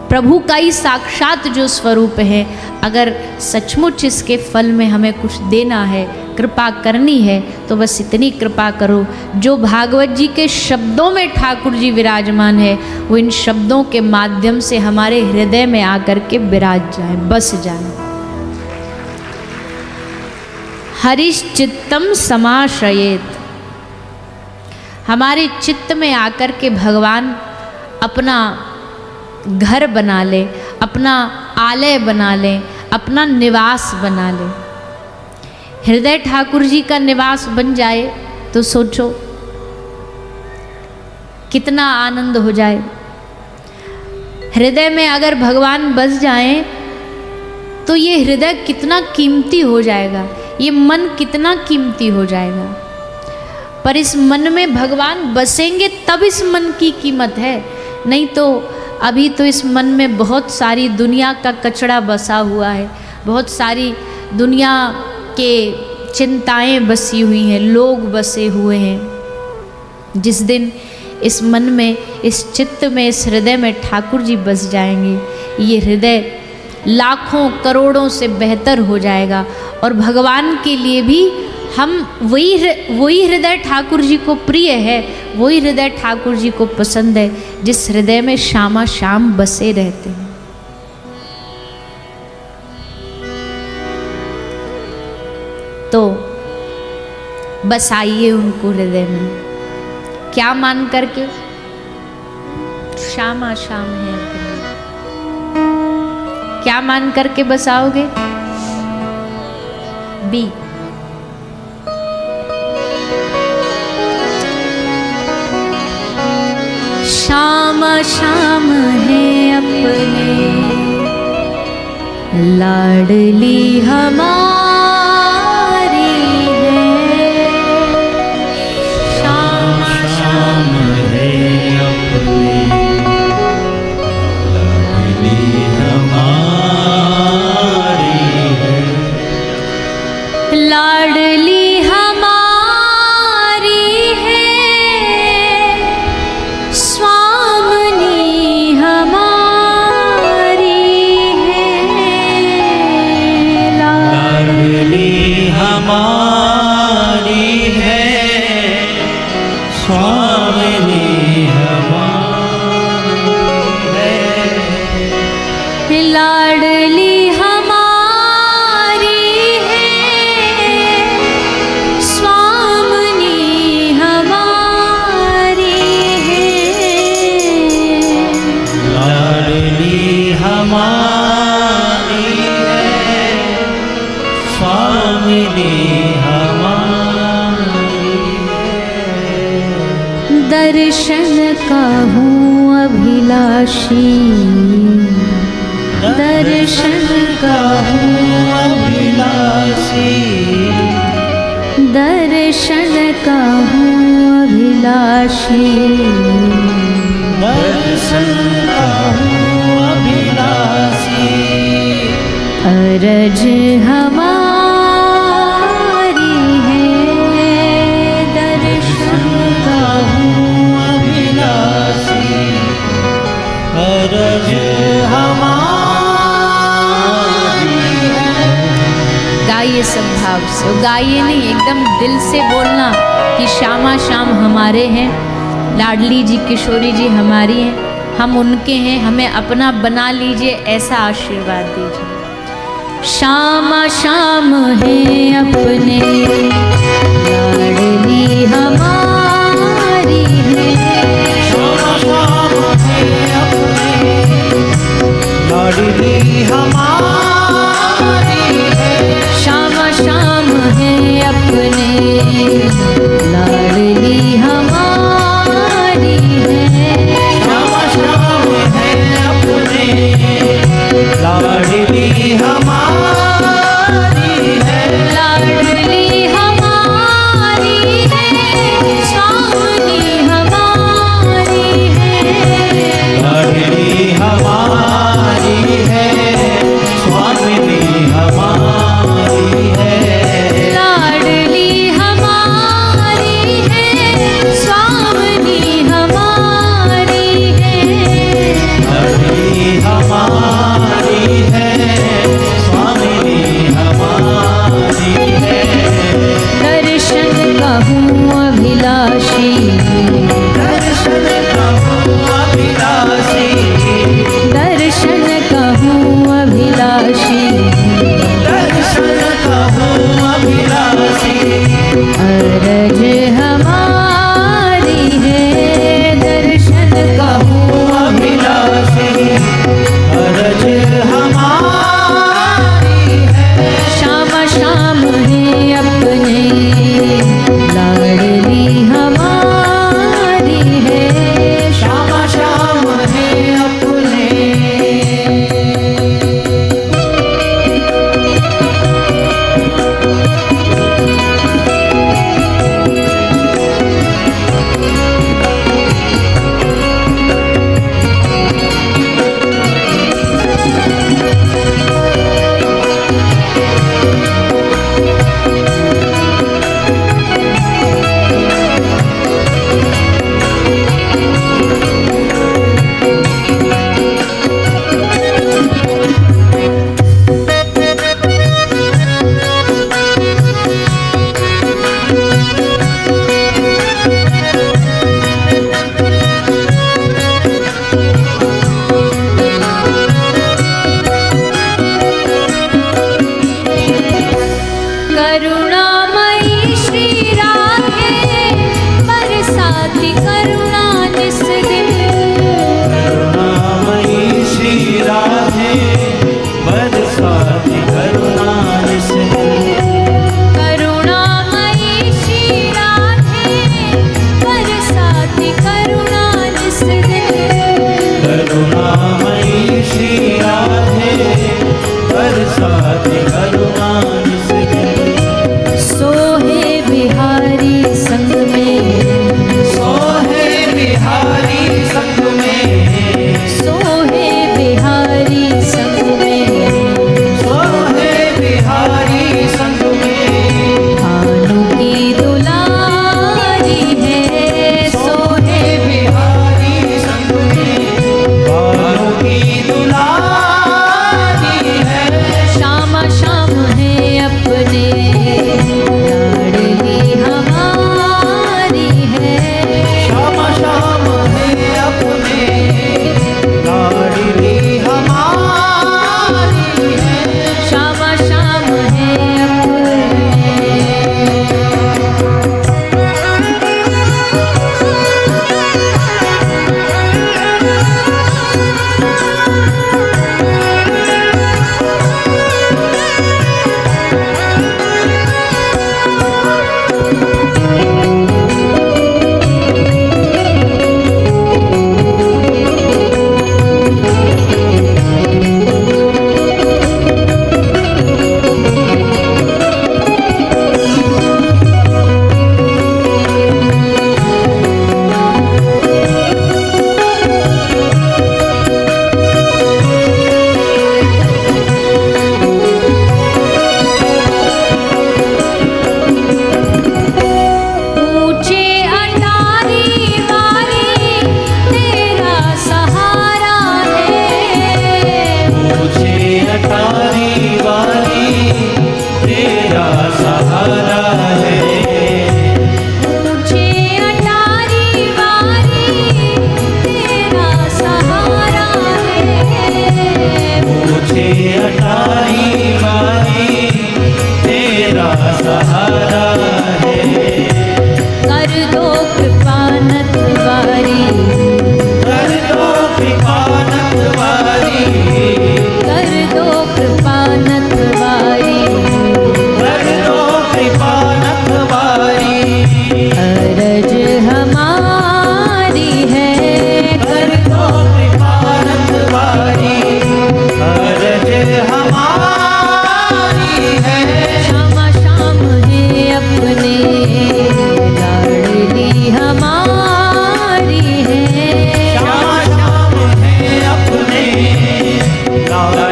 A: प्रभु का ही साक्षात जो स्वरूप है, अगर सचमुच इसके फल में हमें कुछ देना है, कृपा करनी है, तो बस इतनी कृपा करो। जो भागवत जी के शब्दों में ठाकुर जी विराजमान है, वो इन शब्दों के माध्यम से हमारे हृदय में आकर के विराज जाए, बस जाए। हरिश्चित्तम समाश्रयेत, हमारे चित्त में आकर के भगवान अपना घर बना ले, अपना आलय बना ले, अपना निवास बना ले। हृदय ठाकुर जी का निवास बन जाए तो सोचो कितना आनंद हो जाए। हृदय में अगर भगवान बस जाए तो ये हृदय कितना कीमती हो जाएगा, ये मन कितना कीमती हो जाएगा। पर इस मन में भगवान बसेंगे तब इस मन की कीमत है, नहीं तो अभी तो इस मन में बहुत सारी दुनिया का कचरा बसा हुआ है, बहुत सारी दुनिया के चिंताएं बसी हुई हैं, लोग बसे हुए हैं। जिस दिन इस मन में, इस चित्त में, इस हृदय में ठाकुर जी बस जाएंगे, ये हृदय लाखों करोड़ों से बेहतर हो जाएगा। और भगवान के लिए भी हम वही हृदय ठाकुर जी को प्रिय है, वही हृदय ठाकुर जी को पसंद है, जिस हृदय में श्यामा श्याम बसे रहते हैं। तो बसाइए उनको हृदय में, क्या मान करके? श्यामा श्याम है अपने। क्या मान करके बसाओगे? बी, श्यामा श्याम है अपने, लाडली हमारी है। श्यामा श्याम
B: है अपने, लाडली हमारी है।
A: लाडली
B: हमारी है, स्वामिनी हमारी है।
A: लाडली हमारी है, स्वामिनी हमारी है।
B: लाडली हमारी है, स्वामिनी
A: दर्शन का हूँ अभिलाषी, दर्शन का हूँ
B: अभिलाषी,
A: दर्शन का हूँ अभिलाषी,
B: दर्शन का हूँ अभिलाषी।
A: अरज हमारी है, दर्शन का
B: अरज हमारी है।
A: गाइए सब भाव से, गाइए नहीं, एकदम दिल से बोलना कि श्यामा श्याम हमारे हैं, लाडली जी किशोरी जी हमारी हैं, हम उनके हैं, हमें अपना बना लीजिए, ऐसा आशीर्वाद दीजिए। श्यामा श्याम है अपने, लाडली हमारी है।
B: श्यामा श्याम है अपने, लाडली हमारी है।
A: श्यामा श्याम है अपने, लाडली हमारी है।
B: श्यामा श्याम है अपने, लाडली हमारी है।
A: लाडली हमारी है, स्वामिनी हमारी है।
B: लाडली हमारी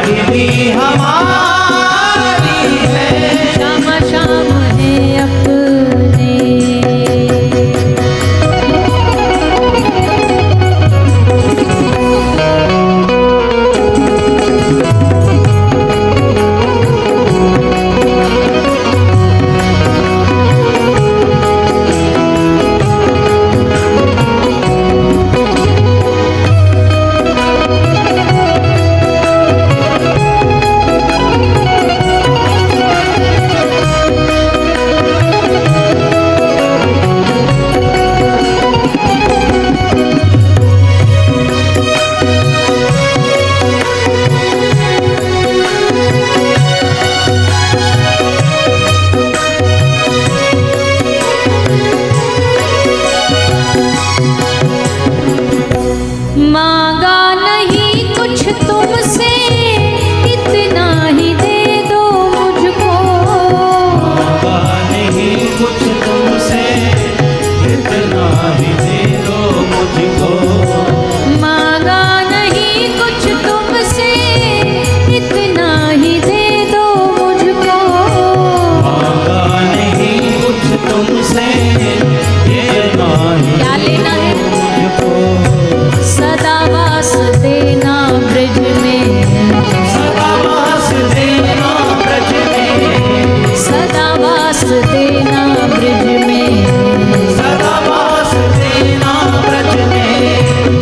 B: लाडली हमारी है।
A: श्यामा श्याम है अपने। मांगा नहीं कुछ तुमसे, इतना ही दे दो मुझको।
B: मांगा नहीं कुछ तुमसे, इतना ही दे दो मुझको।
A: मांगा नहीं कुछ तुमसे, इतना ही दे दो मुझको।
B: मांगा नहीं कुछ तुमसे, इतना ही
A: क्या लेना है?
B: मुझको।
A: सदा वास देना ब्रज में,
B: सदा वास देना ब्रज में।
A: सदा वास देना ब्रज में।
B: सदा वास देना ब्रज में।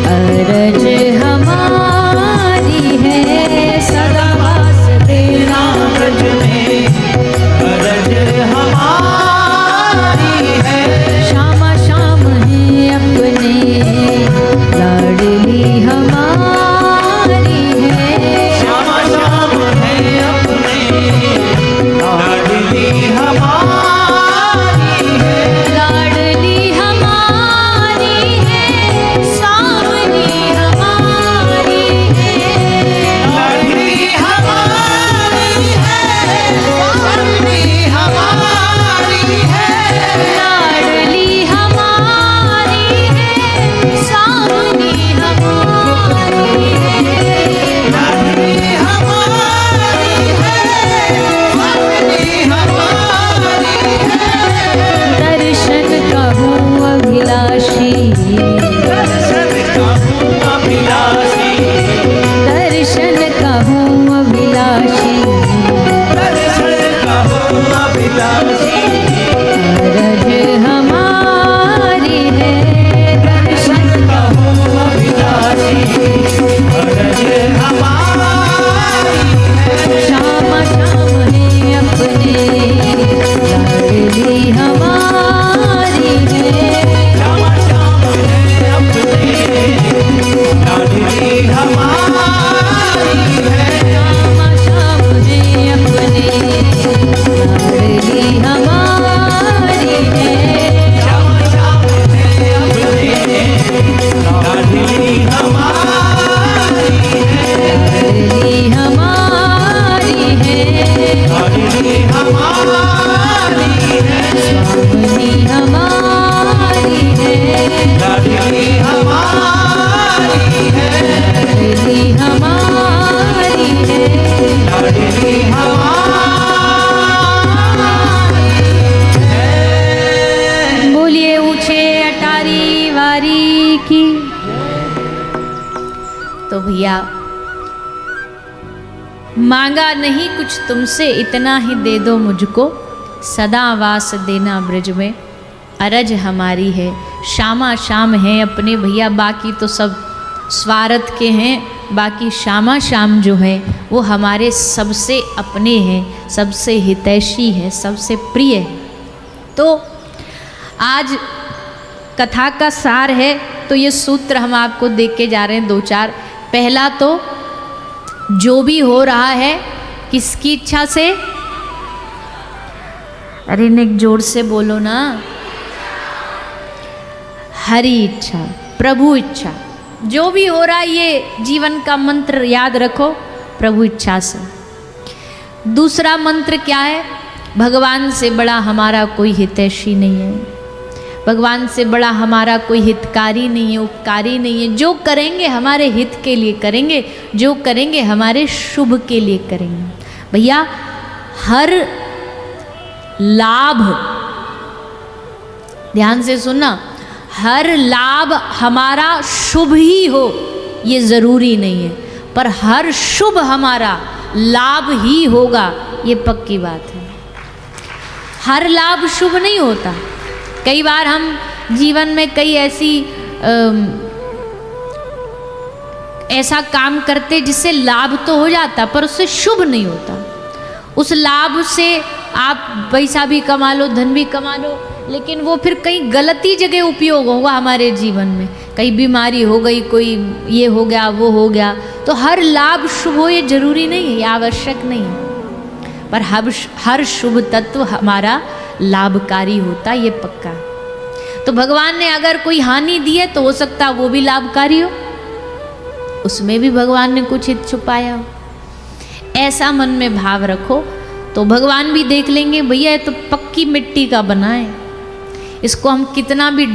A: अरज हमारी है, सदा वास देना
B: ब्रज में अरज हमारी है।
A: श्यामा श्याम है अपने, लाडली हमारी है।
B: श्यामा श्याम है अपने, लाडली हमारी है।
A: लाडली हमारी है, स्वामी हमारी है।
B: लाडली हमारी है, स्वामी हमारी है।
A: लाडली हमारी है, स्वामी हमारी है।
B: लाडली हमारी है, स्वामी हमारी है।
A: दर्शन कहूँ अभिलाषी,
B: दर्शन कहूँ अभिलाषी।
A: दर्शन कहूँ अभिलाषी।
B: दर्शन कहूँ अभिलाषी।
A: अरज हमारी है, दर्शन
B: कहूँ अभिलाषी। अरज हमारी है।
A: श्यामा श्याम है अपने, लाडली हमारी है।
B: श्यामा श्याम है अपने, लाडली हमारी है।
A: श्यामा श्याम है अपने, लाडली हमारी है।
B: श्यामा श्याम है अपने, लाडली हमारी है।
A: लाडली हमारी है।
B: लाडली हमारी है।
A: स्वामी हमारी है।
B: लाडली हमारी है।
A: लाडली हमारी है।
B: लाडली हमारी है।
A: बोलिए ऊंचे अटारी वारी की। तो भैया मांगा नहीं कुछ तुमसे, इतना ही दे दो मुझको। सदा वास देना ब्रज में, अरज हमारी है। श्यामा श्याम है अपने भैया, बाकी तो सब स्वार्थ के हैं। बाकी श्यामा श्याम जो है वो हमारे सबसे अपने हैं, सबसे हितैषी है, सबसे प्रिय है। तो आज कथा का सार है, तो ये सूत्र हम आपको देख के जा रहे हैं 2-4। पहला तो जो भी हो रहा है किसकी इच्छा से? अरे निक जोर से बोलो ना। हरि इच्छा, प्रभु इच्छा। जो भी हो रहा है ये जीवन का मंत्र याद रखो, प्रभु इच्छा से। दूसरा मंत्र क्या है? भगवान से बड़ा हमारा कोई हितैषी नहीं है। भगवान से बड़ा हमारा कोई हितकारी नहीं है, उपकारी नहीं है। जो करेंगे हमारे हित के लिए करेंगे, जो करेंगे हमारे शुभ के लिए करेंगे। भैया हर लाभ, ध्यान से सुनना, हर लाभ हमारा शुभ ही हो ये ज़रूरी नहीं है, पर हर शुभ हमारा लाभ ही होगा ये पक्की बात है। हर लाभ शुभ नहीं होता। कई बार हम जीवन में कई ऐसा काम करते जिससे लाभ तो हो जाता पर उससे शुभ नहीं होता। उस लाभ से आप पैसा भी कमा लो, धन भी कमा लो, लेकिन वो फिर कहीं गलती जगह उपयोग होगा हमारे जीवन में। कहीं बीमारी हो गई, कोई ये हो गया, वो हो गया। तो हर लाभ शुभ हो ये जरूरी नहीं है, ये आवश्यक नहीं है, पर हर शुभ तत्व हमारा लाभकारी होता, ये पक्का। तो भगवान ने अगर कोई हानि दी है तो हो सकता है वो भी लाभकारी हो, उसमें भी भगवान ने कुछ हित छुपाया हो। ऐसा मन में भाव रखो तो भगवान भी देख लेंगे, भैया ये तो पक्की मिट्टी का बना है, इसको हम कितना भी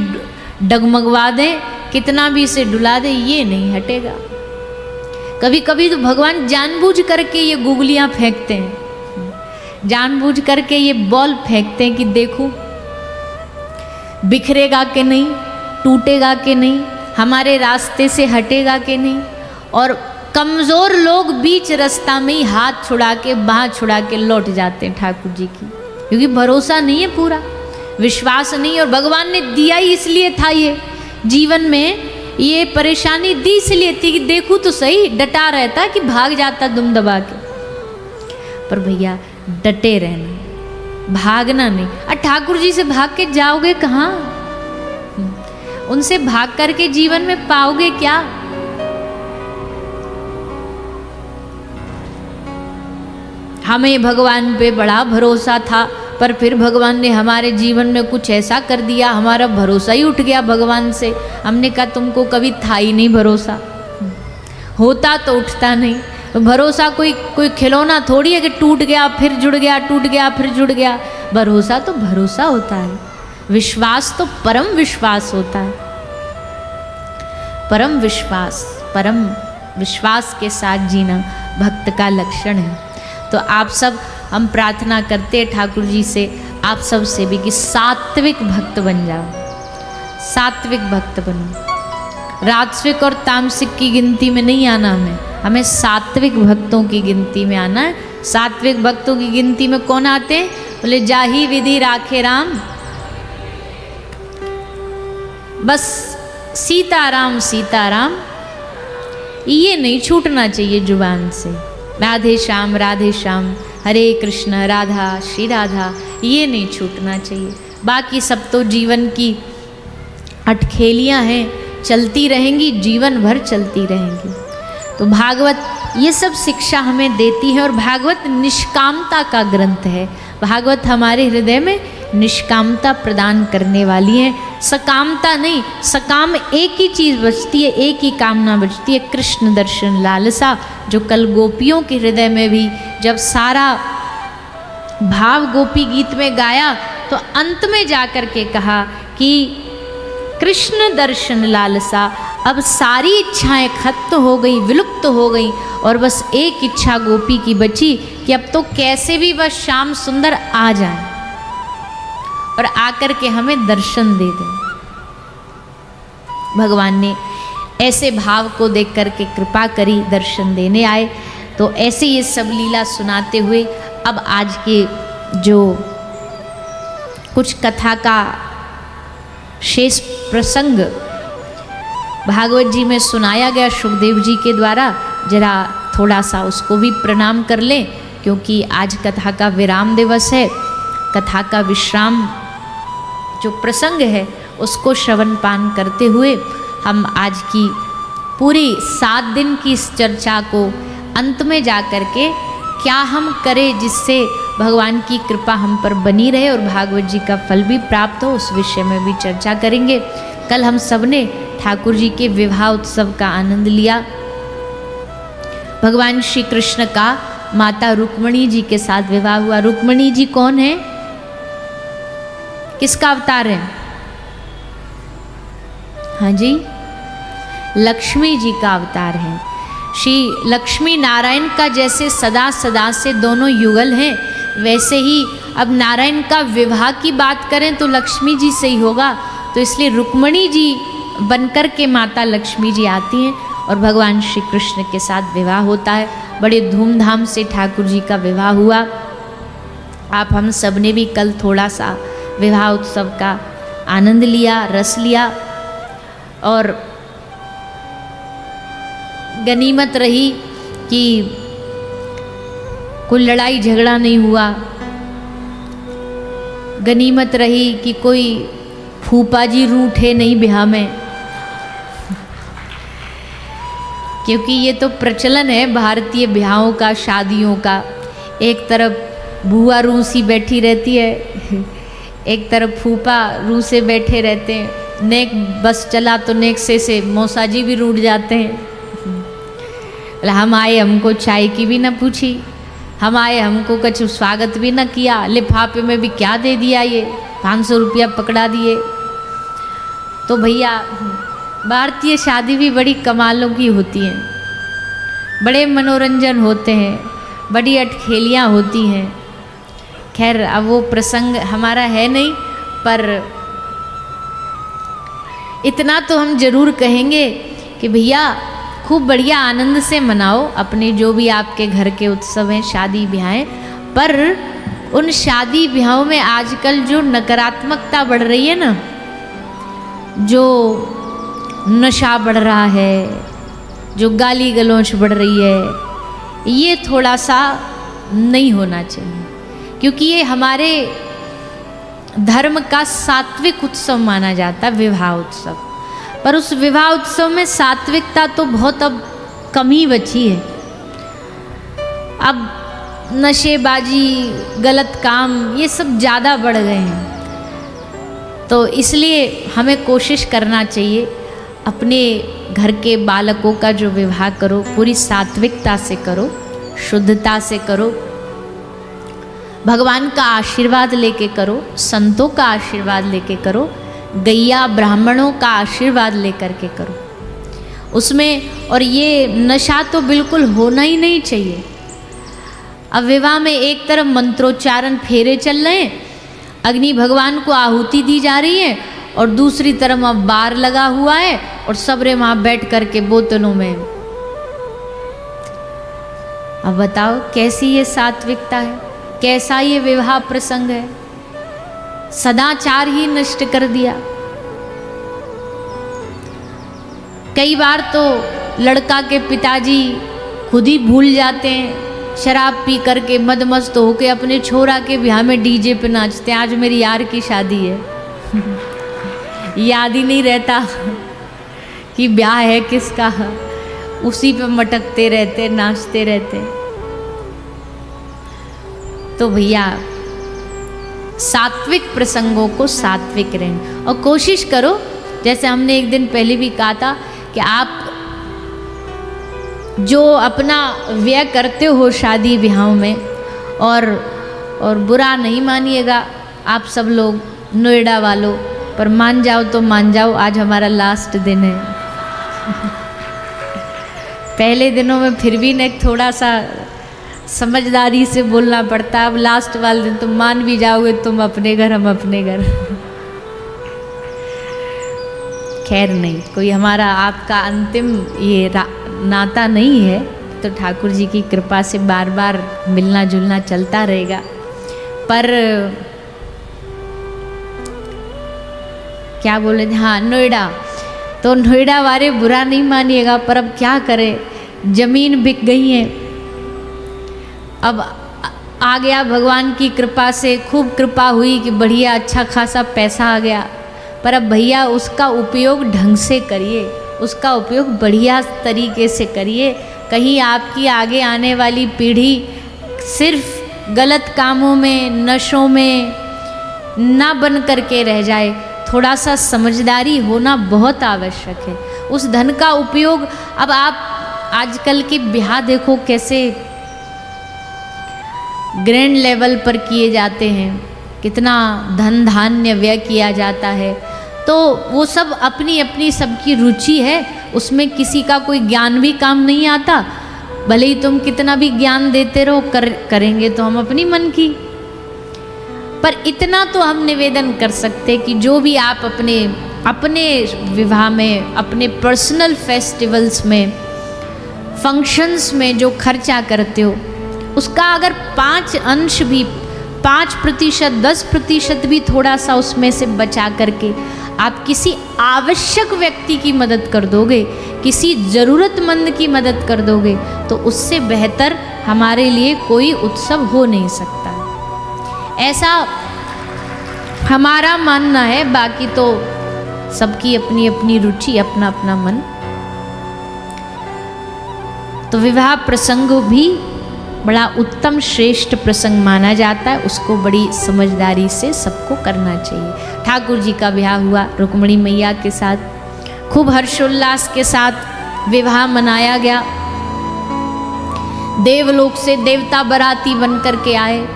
A: डगमगवा दें, कितना भी इसे डुला दें, ये नहीं हटेगा। कभी कभी तो भगवान जानबूझ करके ये गुगलियां फेंकते हैं, जानबूझ करके ये बॉल फेंकते हैं कि देखो बिखरेगा कि नहीं, टूटेगा कि नहीं, हमारे रास्ते से हटेगा कि नहीं। और कमज़ोर लोग बीच रास्ता में ही हाथ छुड़ा के, बाँह छुड़ा के लौट जाते हैं ठाकुर जी की, क्योंकि भरोसा नहीं है, पूरा विश्वास नहीं। और भगवान ने दिया ही इसलिए था, ये जीवन में ये परेशानी दी इसलिए थी कि देखूँ तो सही, डटा रहता कि भाग जाता दुम दबा के। पर भैया डटे रहना, भागना नहीं। और ठाकुर जी से भाग के जाओगे कहाँ? उनसे भाग करके जीवन में पाओगे क्या? हमें भगवान पे बड़ा भरोसा था, पर फिर भगवान ने हमारे जीवन में कुछ ऐसा कर दिया, हमारा भरोसा ही उठ गया भगवान से। हमने कहा तुमको कभी था ही नहीं भरोसा, होता तो उठता नहीं। भरोसा कोई खिलौना थोड़ी है कि टूट गया फिर जुड़ गया, टूट गया फिर जुड़ गया। भरोसा तो भरोसा होता है, विश्वास तो परम विश्वास होता है। परम विश्वास के साथ जीना भक्त का लक्षण है। तो आप सब, हम प्रार्थना करते हैं ठाकुर जी से, आप सब से भी कि सात्विक भक्त बन जाओ, सात्विक भक्त बनो। राजसिक और तामसिक की गिनती में नहीं आना हमें सात्विक भक्तों की गिनती में आना है। सात्विक भक्तों की गिनती में कौन आते हैं? बोले जाही विधि राखे राम, बस सीताराम सीताराम, ये नहीं छूटना चाहिए जुबान से। राधे श्याम हरे कृष्ण राधा श्री राधा, ये नहीं छूटना चाहिए। बाकी सब तो जीवन की अटखेलियाँ हैं, चलती रहेंगी, जीवन भर चलती रहेंगी। तो भागवत ये सब शिक्षा हमें देती है, और भागवत निष्कामता का ग्रंथ है। भागवत हमारे हृदय में निष्कामता प्रदान करने वाली है, सकामता नहीं। सकाम एक ही चीज़ बचती है, एक ही कामना बचती है, कृष्ण दर्शन लालसा, जो कल गोपियों के हृदय में भी जब सारा भाव गोपी गीत में गाया तो अंत में जाकर के कहा कि कृष्ण दर्शन लालसा, अब सारी इच्छाएं खत्म हो गई, विलुप्त हो गई, और बस एक इच्छा गोपी की बची कि अब तो कैसे भी बस श्याम सुंदर आ जाए और आकर के हमें दर्शन दे दें। भगवान ने ऐसे भाव को देख करके कृपा करी, दर्शन देने आए। तो ऐसे ये सब लीला सुनाते हुए अब आज के जो कुछ कथा का शेष प्रसंग भागवत जी में सुनाया गया सुखदेव जी के द्वारा, जरा थोड़ा सा उसको भी प्रणाम कर लें, क्योंकि आज कथा का विराम दिवस है। कथा का विश्राम जो प्रसंग है उसको श्रवण पान करते हुए हम आज की पूरी 7 दिन की इस चर्चा को अंत में जा कर के क्या हम करें जिससे भगवान की कृपा हम पर बनी रहे और भागवत जी का फल भी प्राप्त हो, उस विषय में भी चर्चा करेंगे। कल हम सब ने ठाकुर जी के विवाह उत्सव का आनंद लिया। भगवान श्री कृष्ण का माता रुक्मिणी जी के साथ विवाह हुआ। रुक्मिणी जी कौन है? किसका अवतार है? हाँ जी, लक्ष्मी जी का अवतार है। श्री लक्ष्मी नारायण का जैसे सदा सदा से दोनों युगल हैं, वैसे ही अब नारायण का विवाह की बात करें तो लक्ष्मी जी से ही होगा। तो इसलिए रुक्मणी जी बनकर के माता लक्ष्मी जी आती हैं और भगवान श्री कृष्ण के साथ विवाह होता है। बड़े धूमधाम से ठाकुर जी का विवाह हुआ। आप हम सब ने भी कल थोड़ा सा विवाह उत्सव का आनंद लिया, रस लिया, और गनीमत रही कि कोई लड़ाई झगड़ा नहीं हुआ। गनीमत रही कि कोई फूफा जी रूठे नहीं ब्याह में, क्योंकि ये तो प्रचलन है भारतीय ब्याहों का, शादियों का। एक तरफ बुआ रूसी बैठी रहती है, एक तरफ फूफा रूसे बैठे रहते हैं। नेक बस चला तो नेक से मौसा जी भी रूठ जाते हैं। हम आए हमको चाय की भी ना पूछी, हम आए हमको कुछ स्वागत भी ना किया, लिफाफे में भी क्या दे दिया, ये 500 रुपया पकड़ा दिए। तो भैया भारतीय शादी भी बड़ी कमालों की होती हैं, बड़े मनोरंजन होते हैं, बड़ी अटखेलियाँ होती हैं। खैर अब वो प्रसंग हमारा है नहीं, पर इतना तो हम जरूर कहेंगे कि भैया खूब बढ़िया आनंद से मनाओ अपने जो भी आपके घर के उत्सव हैं, शादी ब्याहें। पर उन शादी ब्याहों में आजकल जो नकारात्मकता बढ़ रही है ना, जो नशा बढ़ रहा है, जो गाली गलौच बढ़ रही है, ये थोड़ा सा नहीं होना चाहिए, क्योंकि ये हमारे धर्म का सात्विक उत्सव माना जाता है, विवाह उत्सव। पर उस विवाह उत्सव में सात्विकता तो बहुत अब कम ही बची है। अब नशेबाजी, गलत काम, ये सब ज़्यादा बढ़ गए हैं। तो इसलिए हमें कोशिश करना चाहिए अपने घर के बालकों का जो विवाह करो पूरी सात्विकता से करो, शुद्धता से करो, भगवान का आशीर्वाद लेके करो, संतों का आशीर्वाद लेके करो, गैया ब्राह्मणों का आशीर्वाद लेकर के करो उसमें। और ये नशा तो बिल्कुल होना ही नहीं चाहिए। अब विवाह में एक तरफ मंत्रोच्चारण फेरे चल रहे हैं, अग्नि भगवान को आहुति दी जा रही है, और दूसरी तरफ अब बार लगा हुआ है और सबरे वहाँ बैठ करके बोतलों में। अब बताओ कैसी ये सात्विकता है, कैसा ये विवाह प्रसंग है। सदाचार ही नष्ट कर दिया। कई बार तो लड़का के पिताजी खुद ही भूल जाते हैं, शराब पी करके मदमस्त होके अपने छोरा के ब्याह में डीजे पे नाचते हैं। आज मेरी यार की शादी है, याद ही नहीं रहता कि ब्याह है किसका, उसी पे मटकते रहते, नाचते रहते। तो भैया सात्विक प्रसंगों को सात्विक रहें और कोशिश करो, जैसे हमने एक दिन पहले भी कहा था कि आप जो अपना व्यय करते हो शादी ब्याहों में, और बुरा नहीं मानिएगा आप सब लोग नोएडा वालों, पर मान जाओ तो मान जाओ, आज हमारा लास्ट दिन है। पहले दिनों में फिर भी न थोड़ा सा समझदारी से बोलना पड़ता है, अब लास्ट वाले दिन तुम मान भी जाओगे, तुम अपने घर हम अपने घर। खैर नहीं, कोई हमारा आपका अंतिम ये नाता नहीं है, तो ठाकुर जी की कृपा से बार बार मिलना जुलना चलता रहेगा। पर क्या बोले, हाँ नोएडा, तो नोएडा वाले बुरा नहीं मानिएगा, पर अब क्या करें, जमीन बिक गई है। अब आ गया भगवान की कृपा से, खूब कृपा हुई कि बढ़िया अच्छा खासा पैसा आ गया, पर अब भैया उसका उपयोग ढंग से करिए, उसका उपयोग बढ़िया तरीके से करिए। कहीं आपकी आगे आने वाली पीढ़ी सिर्फ गलत कामों में, नशों में ना बन करके रह जाए। थोड़ा सा समझदारी होना बहुत आवश्यक है। उस धन का उपयोग, अब आप आजकल के ब्याह देखो कैसे ग्रैंड लेवल पर किए जाते हैं, कितना धन धान्य व्यय किया जाता है। तो वो सब अपनी अपनी सबकी रुचि है, उसमें किसी का कोई ज्ञान भी काम नहीं आता। भले ही तुम कितना भी ज्ञान देते रहो, करेंगे तो हम अपनी मन की। पर इतना तो हम निवेदन कर सकते कि जो भी आप अपने विवाह में, अपने पर्सनल फेस्टिवल्स में, फंक्शंस में जो खर्चा करते हो, उसका अगर 5% भी, 5%, 10% भी थोड़ा सा उसमें से बचा करके आप किसी आवश्यक व्यक्ति की मदद कर दोगे, किसी ज़रूरतमंद की मदद कर दोगे, तो उससे बेहतर हमारे लिए कोई उत्सव हो नहीं सकता। ऐसा हमारा मानना है, बाकी तो सबकी अपनी अपनी रुचि, अपना अपना मन। तो विवाह प्रसंग भी बड़ा उत्तम श्रेष्ठ प्रसंग माना जाता है, उसको बड़ी समझदारी से सबको करना चाहिए। ठाकुर जी का ब्याह हुआ रुक्मिणी मैया के साथ, खूब हर्षोल्लास के साथ विवाह मनाया गया। देवलोक से देवता बराती बन करके आए,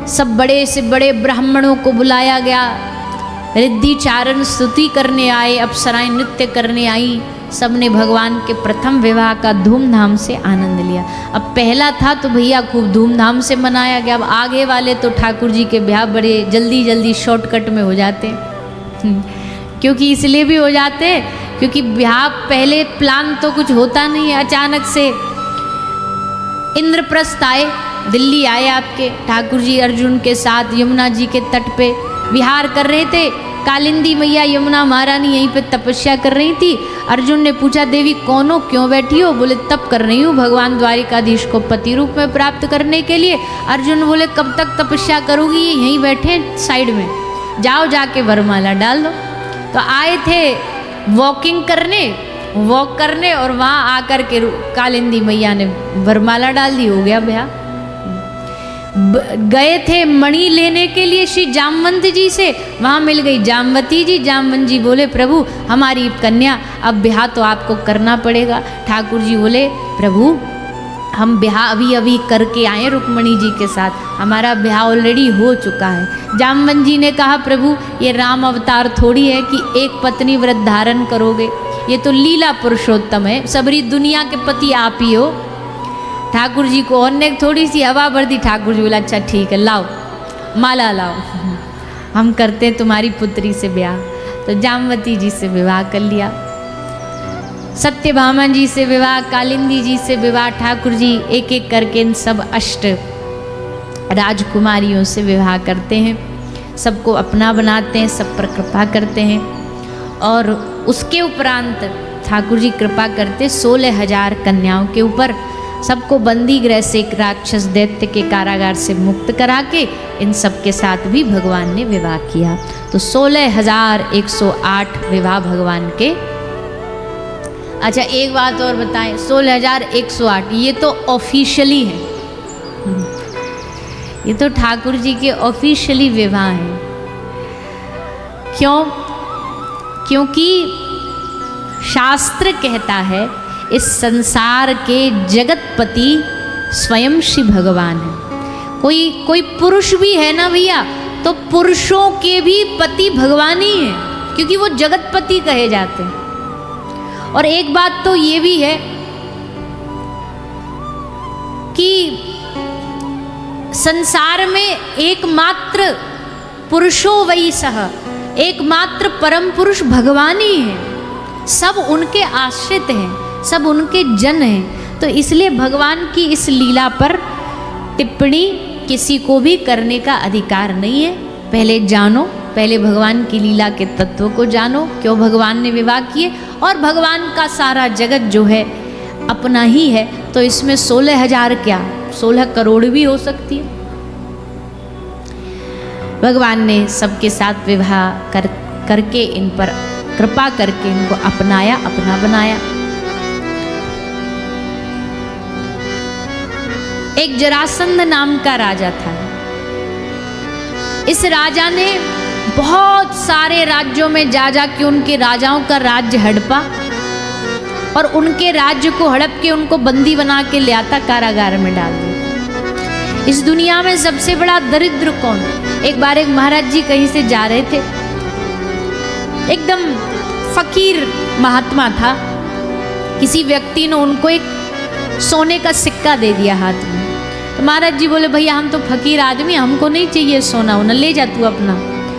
A: सब बड़े से बड़े ब्राह्मणों को बुलाया गया, रिद्धि चारण स्तुति करने आए, अप्सराएं नृत्य करने आई। सबने भगवान के प्रथम विवाह का धूमधाम से आनंद लिया। अब पहला था तो भैया खूब धूमधाम से मनाया गया। अब आगे वाले तो ठाकुर जी के ब्याह बड़े जल्दी जल्दी शॉर्टकट में हो जाते हैं। क्योंकि इसलिए भी हो जाते हैं क्योंकि ब्याह पहले प्लान तो कुछ होता नहीं है, अचानक से इंद्रप्रस्थ आए, दिल्ली आए आपके ठाकुर जी अर्जुन के साथ यमुना जी के तट पे विहार कर रहे थे। कालिंदी मैया यमुना महारानी यहीं पे तपस्या कर रही थी। अर्जुन ने पूछा, देवी कौन हो, क्यों बैठी हो? बोले तप कर रही हूँ भगवान द्वारिकाधीश को पति रूप में प्राप्त करने के लिए। अर्जुन बोले कब तक तपस्या करोगी? ये यहीं बैठे साइड में, जाओ जाके वरमाला डाल दो। तो आए थे वॉक करने और वहाँ आकर के कालिंदी मैया ने वरमाला डाल दी, हो गया ब्याह। गए थे मणि लेने के लिए श्री जामवंत जी से, वहाँ मिल गई जामवती जी। जामवंत जी बोले प्रभु हमारी कन्या, अब ब्याह तो आपको करना पड़ेगा। ठाकुर जी बोले प्रभु हम ब्याह अभी अभी करके आए रुक्मिणी जी के साथ, हमारा ब्याह ऑलरेडी हो चुका है। जामवंत जी ने कहा प्रभु ये राम अवतार थोड़ी है कि एक पत्नी व्रत धारण करोगे, ये तो लीला पुरुषोत्तम है, सबरी दुनिया के पति आप ही हो। ठाकुर जी को और ने थोड़ी सी हवा भर दी। ठाकुर जी बोला अच्छा ठीक है, लाओ माला लाओ, हम करते हैं तुम्हारी पुत्री से ब्याह। तो जामवती जी से विवाह कर लिया, सत्यभामा जी से विवाह, कालिंदी जी से विवाह। ठाकुर जी एक एक करके इन सब अष्ट राजकुमारियों से विवाह करते हैं, सबको अपना बनाते हैं, सब पर कृपा करते हैं। और उसके उपरांत ठाकुर जी कृपा करते 16,000 कन्याओं के ऊपर, सबको बंदी गृह से एक राक्षस दैत्य के कारागार से मुक्त करा के इन सब के साथ भी भगवान ने विवाह किया। तो 16,108 विवाह भगवान के। अच्छा एक बात और बताएं, 16,108 ये तो ऑफिशियली है, ये तो ठाकुर जी के ऑफिशियली विवाह हैं। क्यों? क्योंकि शास्त्र कहता है इस संसार के जगतपति स्वयं श्री भगवान है। कोई पुरुष भी है ना भैया, तो पुरुषों के भी पति भगवान ही है, क्योंकि वो जगतपति कहे जाते हैं। और एक बात तो ये भी है कि संसार में एकमात्र पुरुषो वही सह, एकमात्र परम पुरुष भगवान ही है, सब उनके आश्रित हैं, सब उनके जन हैं। तो इसलिए भगवान की इस लीला पर टिप्पणी किसी को भी करने का अधिकार नहीं है। पहले जानो, पहले भगवान की लीला के तत्व को जानो, क्यों भगवान ने विवाह किए। और भगवान का सारा जगत जो है अपना ही है, तो इसमें 16,000 क्या 16 करोड़ भी हो सकती है। भगवान ने सबके साथ विवाह करके इन पर कृपा करके इनको अपनाया, अपना बनाया। एक जरासंध नाम का राजा था। इस राजा ने बहुत सारे राज्यों में जा जा के उनके राजाओं का राज्य हड़पा और उनके राज्य को हड़प के उनको बंदी बना के ले आता, कारागार में डाल दिया। इस दुनिया में सबसे बड़ा दरिद्र कौन? एक बार एक महाराज जी कहीं से जा रहे थे, एकदम फकीर महात्मा था। किसी व्यक्ति ने उनको एक सोने का सिक्का दे दिया हाथ में। तो महाराज जी बोले भैया हम तो फकीर आदमी, हमको नहीं चाहिए सोना होना, ले जा तू अपना।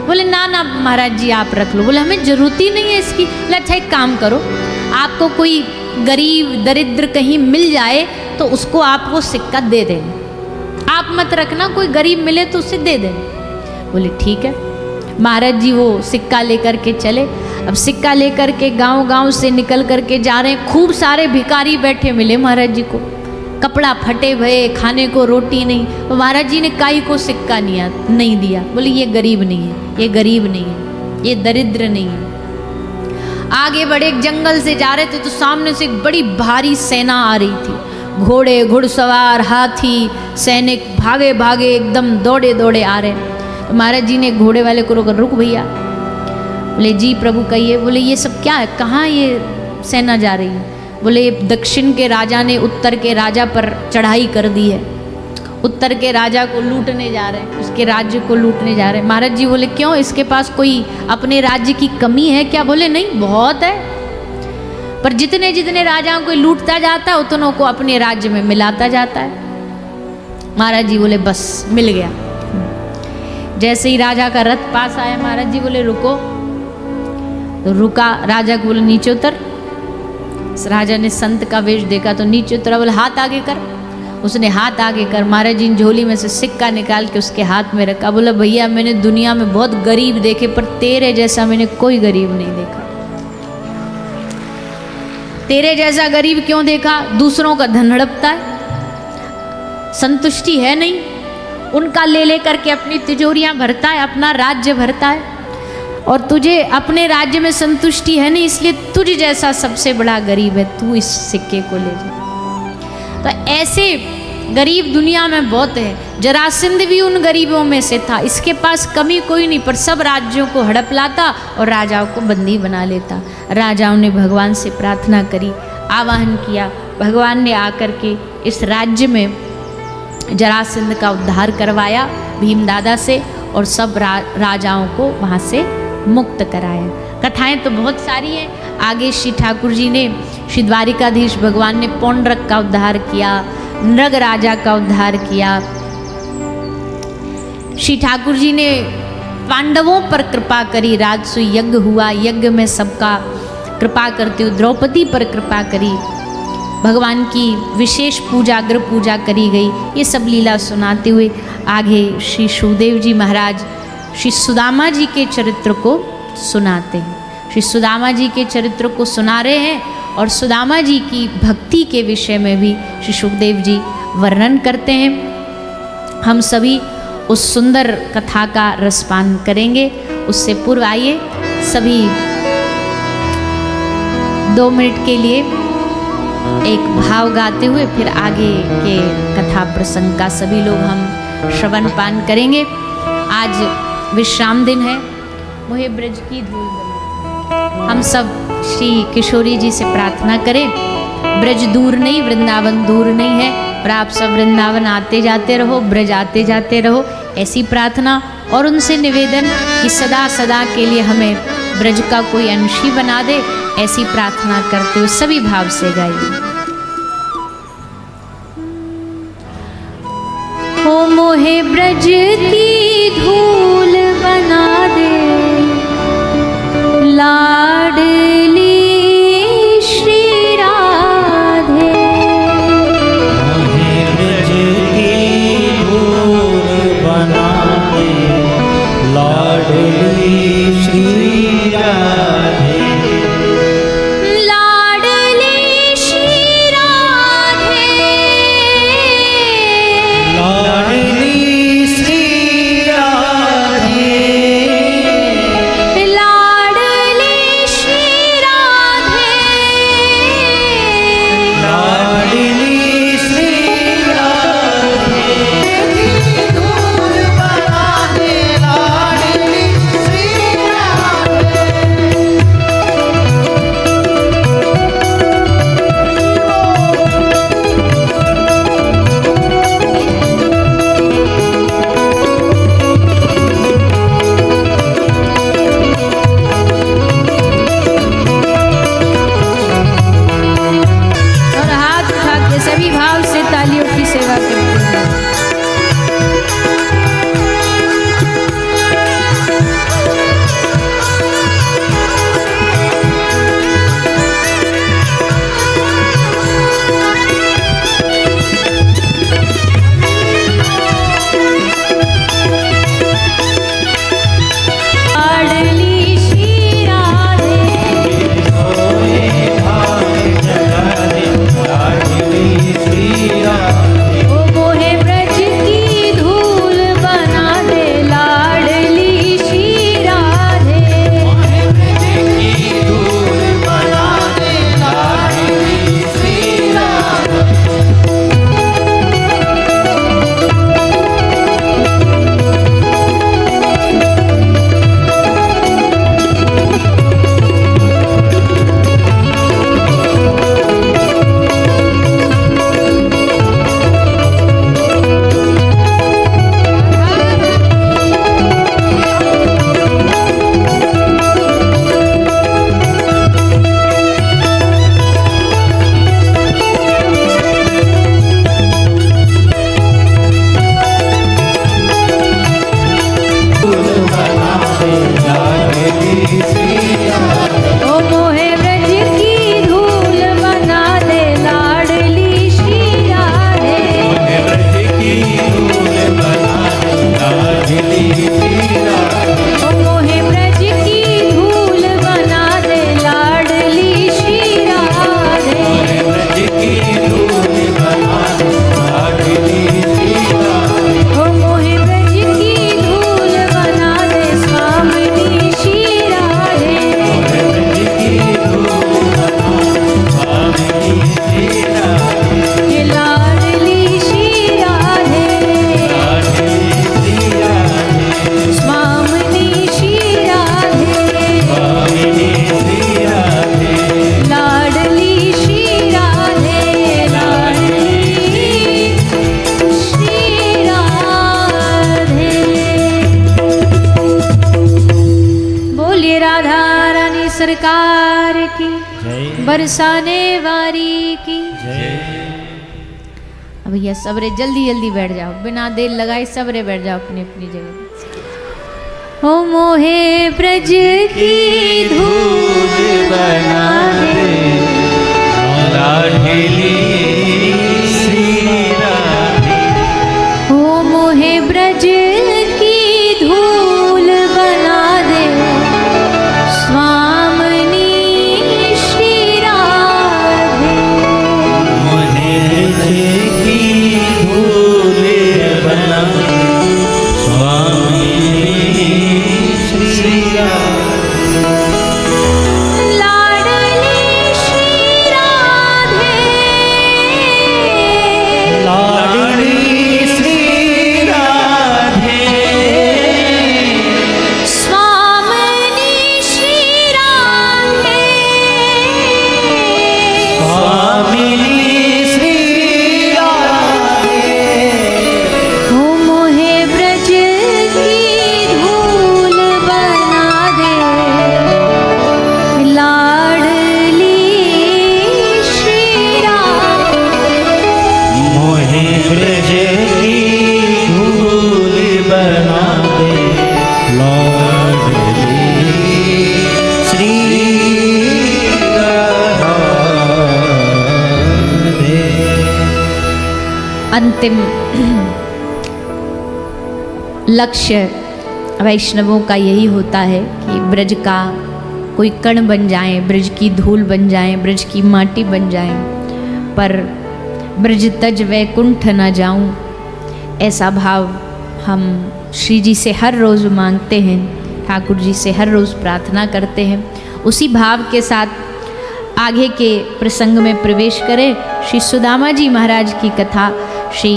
A: बोले ना ना महाराज जी आप रख लो। बोले हमें जरूरत ही नहीं है इसकी। बोले अच्छा एक काम करो, आपको कोई गरीब दरिद्र कहीं मिल जाए तो उसको आप वो सिक्का दे देना, आप मत रखना, कोई गरीब मिले तो उसे दे देना। बोले ठीक है। महाराज जी वो सिक्का लेकर के चले। अब सिक्का लेकर के गांव गांव से निकल करके जा रहे हैं। खूब सारे भिखारी बैठे मिले महाराज जी को, कपड़ा फटे भये, खाने को रोटी नहीं। तो महाराज जी ने काई को सिक्का नहीं दिया। बोले ये गरीब नहीं है, ये गरीब नहीं है, ये दरिद्र नहीं है। आगे बढ़े, एक जंगल से जा रहे थे तो सामने से एक बड़ी भारी सेना आ रही थी। घोड़े, घुड़सवार, हाथी, सैनिक भागे भागे एकदम दौड़े दौड़े आ रहे हैं। तो महाराज जी ने घोड़े वाले को रोका, रुक भैया। बोले जी प्रभु कहिए। बोले ये सब क्या है, कहाँ ये सेना जा रही है? बोले दक्षिण के राजा ने उत्तर के राजा पर चढ़ाई कर दी है, उत्तर के राजा को लूटने जा रहे हैं, उसके राज्य को लूटने जा रहे हैं। महाराज जी बोले क्यों, इसके पास कोई अपने राज्य की कमी है क्या? बोले नहीं, बहुत है, पर जितने जितने राजाओं को लूटता जाता है उतनों को अपने राज्य में मिलाता जाता है। महाराज जी बोले बस मिल गया। जैसे ही राजा का रथ पास आया, महाराज जी बोले रुको। तो रुका, राजा को बोले नीचे उतर। राजा ने संत का वेश देखा तो नीचे उतरा। बोले हाथ आगे कर। उसने हाथ आगे कर, महाराज जी ने झोली में से सिक्का निकाल के उसके हाथ में रखा। बोला भैया मैंने दुनिया में बहुत गरीब देखे, पर तेरे जैसा मैंने कोई गरीब नहीं देखा। तेरे जैसा गरीब क्यों देखा? दूसरों का धन हड़पता है, संतुष्टि है नहीं, उनका ले ले करके अपनी तिजोरियां भरता है, अपना राज्य भरता है, और तुझे अपने राज्य में संतुष्टि है नहीं, इसलिए तुझ जैसा सबसे बड़ा गरीब है, तू इस सिक्के को ले जा। तो ऐसे गरीब दुनिया में बहुत है। जरासंध भी उन गरीबों में से था। इसके पास कमी कोई नहीं, पर सब राज्यों को हड़प लाता और राजाओं को बंदी बना लेता। राजाओं ने भगवान से प्रार्थना करी, आवाहन किया। भगवान ने आकर के इस राज्य में जरासंध का उद्धार करवाया भीमदादा से, और सब राजाओं को वहाँ से मुक्त कराया। कथाएं तो बहुत सारी हैं। आगे श्री ठाकुर जी ने, श्री द्वारिकाधीश भगवान ने पौंड्रक का उद्धार किया, नृग राजा का उद्धार किया। श्री ठाकुर जी ने पांडवों पर कृपा करी, राजसूय यज्ञ हुआ, यज्ञ में सबका कृपा करते हुए द्रौपदी पर कृपा करी, भगवान की विशेष पूजा, अग्र पूजा करी गई। ये सब लीला सुनाते हुए आगे श्री सुखदेव जी महाराज श्री सुदामा जी के चरित्र को सुनाते हैं। श्री सुदामा जी के चरित्र को सुना रहे हैं, और सुदामा जी की भक्ति के विषय में भी श्री सुखदेव जी वर्णन करते हैं। हम सभी उस सुंदर कथा का रसपान करेंगे। उससे पूर्व आइए सभी 2 मिनट के लिए एक भाव गाते हुए फिर आगे के कथा प्रसंग का सभी लोग हम श्रवण पान करेंगे। आज विश्राम दिन है। मोहे ब्रज की धूल बनी। हम सब श्री किशोरी जी से प्रार्थना करें, ब्रज दूर नहीं, वृंदावन दूर नहीं है, और आप सब वृंदावन आते जाते रहो, ब्रज आते जाते रहो, ऐसी प्रार्थना। और उनसे निवेदन कि सदा सदा के लिए हमें ब्रज का कोई अंशी बना दे, ऐसी प्रार्थना करते हुए सभी भाव से गाइए। ओ मोहे ब्रज की धूल बना दे, लाडली श्री राधे।
B: मोहे ब्रज की धूल बना दे, लाडली श्री राधे।
A: लाडली श्री राधे,
B: लाडली श्री धूल बना दे लाडली श्री राधे।
A: ओ मोहे ब्रज की धूल बना दे लाडली श्री राधे।
B: मोहे ब्रज की धूल बना दे लाडली श्री राधे।
A: ओ मोहे ब्रज की धूल बना दे स्वामिनी श्री राधे।
B: मोहे ब्रज की धूल बना दे स्वामिनी श्री राधे।
A: ये लाडली श्री राधे
B: लाडली श्री राधे।
A: स्वामिनी श्री राधे।
B: स्वामिनी श्री राधे।
A: लाडली श्री राधे लाडली श्री राधे। बोलिए राधा रानी सरकार की,
B: जय
A: बरसाने वारी की।
B: जय।
A: अब भैया सबरे जल्दी जल्दी बैठ जाओ, बिना देर लगाए सबरे बैठ जाओ अपनी अपनी जगह। ओ मोहे ब्रज की धूल बना दे
B: लाडली श्री राधे।
A: ओ मोहे ब्रज की धूल बना दे स्वामिनी श्री राधे।
B: मोहे ब्रज की धूल बना दे स्वामिनी श्री राधे।
A: लाडली श्री राधे।
B: लाडली श्री राधे।
A: स्वामिनी श्री राधे।
B: स्वामिनी श्री राधे।
A: ओ मोहे ब्रज की धूल बना दे लाडली श्री राधे।
B: मोहे ब्रज की धूल बना दे लाडली श्री राधे।
A: अंतिम लक्ष्य वैष्णवों का यही होता है कि ब्रज का कोई कण बन जाएं, ब्रज की धूल बन जाएं, ब्रज की माटी बन जाएं, पर ब्रज तज वैकुंठ न जाऊं, ऐसा भाव हम श्री जी से हर रोज़ मांगते हैं, ठाकुर जी से हर रोज़ प्रार्थना करते हैं। उसी भाव के साथ आगे के प्रसंग में प्रवेश करें। श्री सुदामा जी महाराज की कथा श्री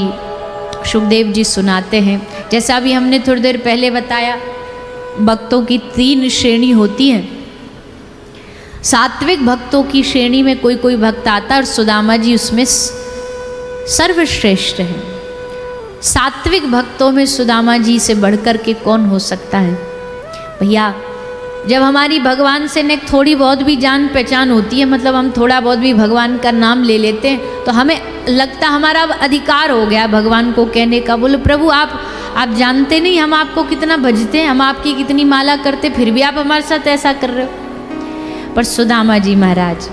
A: सुखदेव जी सुनाते हैं। जैसा अभी हमने थोड़ी देर पहले बताया, भक्तों की 3 श्रेणी होती हैं। सात्विक भक्तों की श्रेणी में कोई कोई भक्त आता है और सुदामा जी उसमें सर्वश्रेष्ठ हैं। सात्विक भक्तों में सुदामा जी से बढ़कर के कौन हो सकता है भैया। जब हमारी भगवान से ने थोड़ी बहुत भी जान पहचान होती है, मतलब हम थोड़ा बहुत भी भगवान का नाम ले लेते हैं, तो हमें लगता हमारा अब अधिकार हो गया भगवान को कहने का। बोले प्रभु आप जानते नहीं हम आपको कितना भजते हैं, हम आपकी कितनी माला करते, फिर भी आप हमारे साथ ऐसा कर रहे हो। पर सुदामा जी महाराज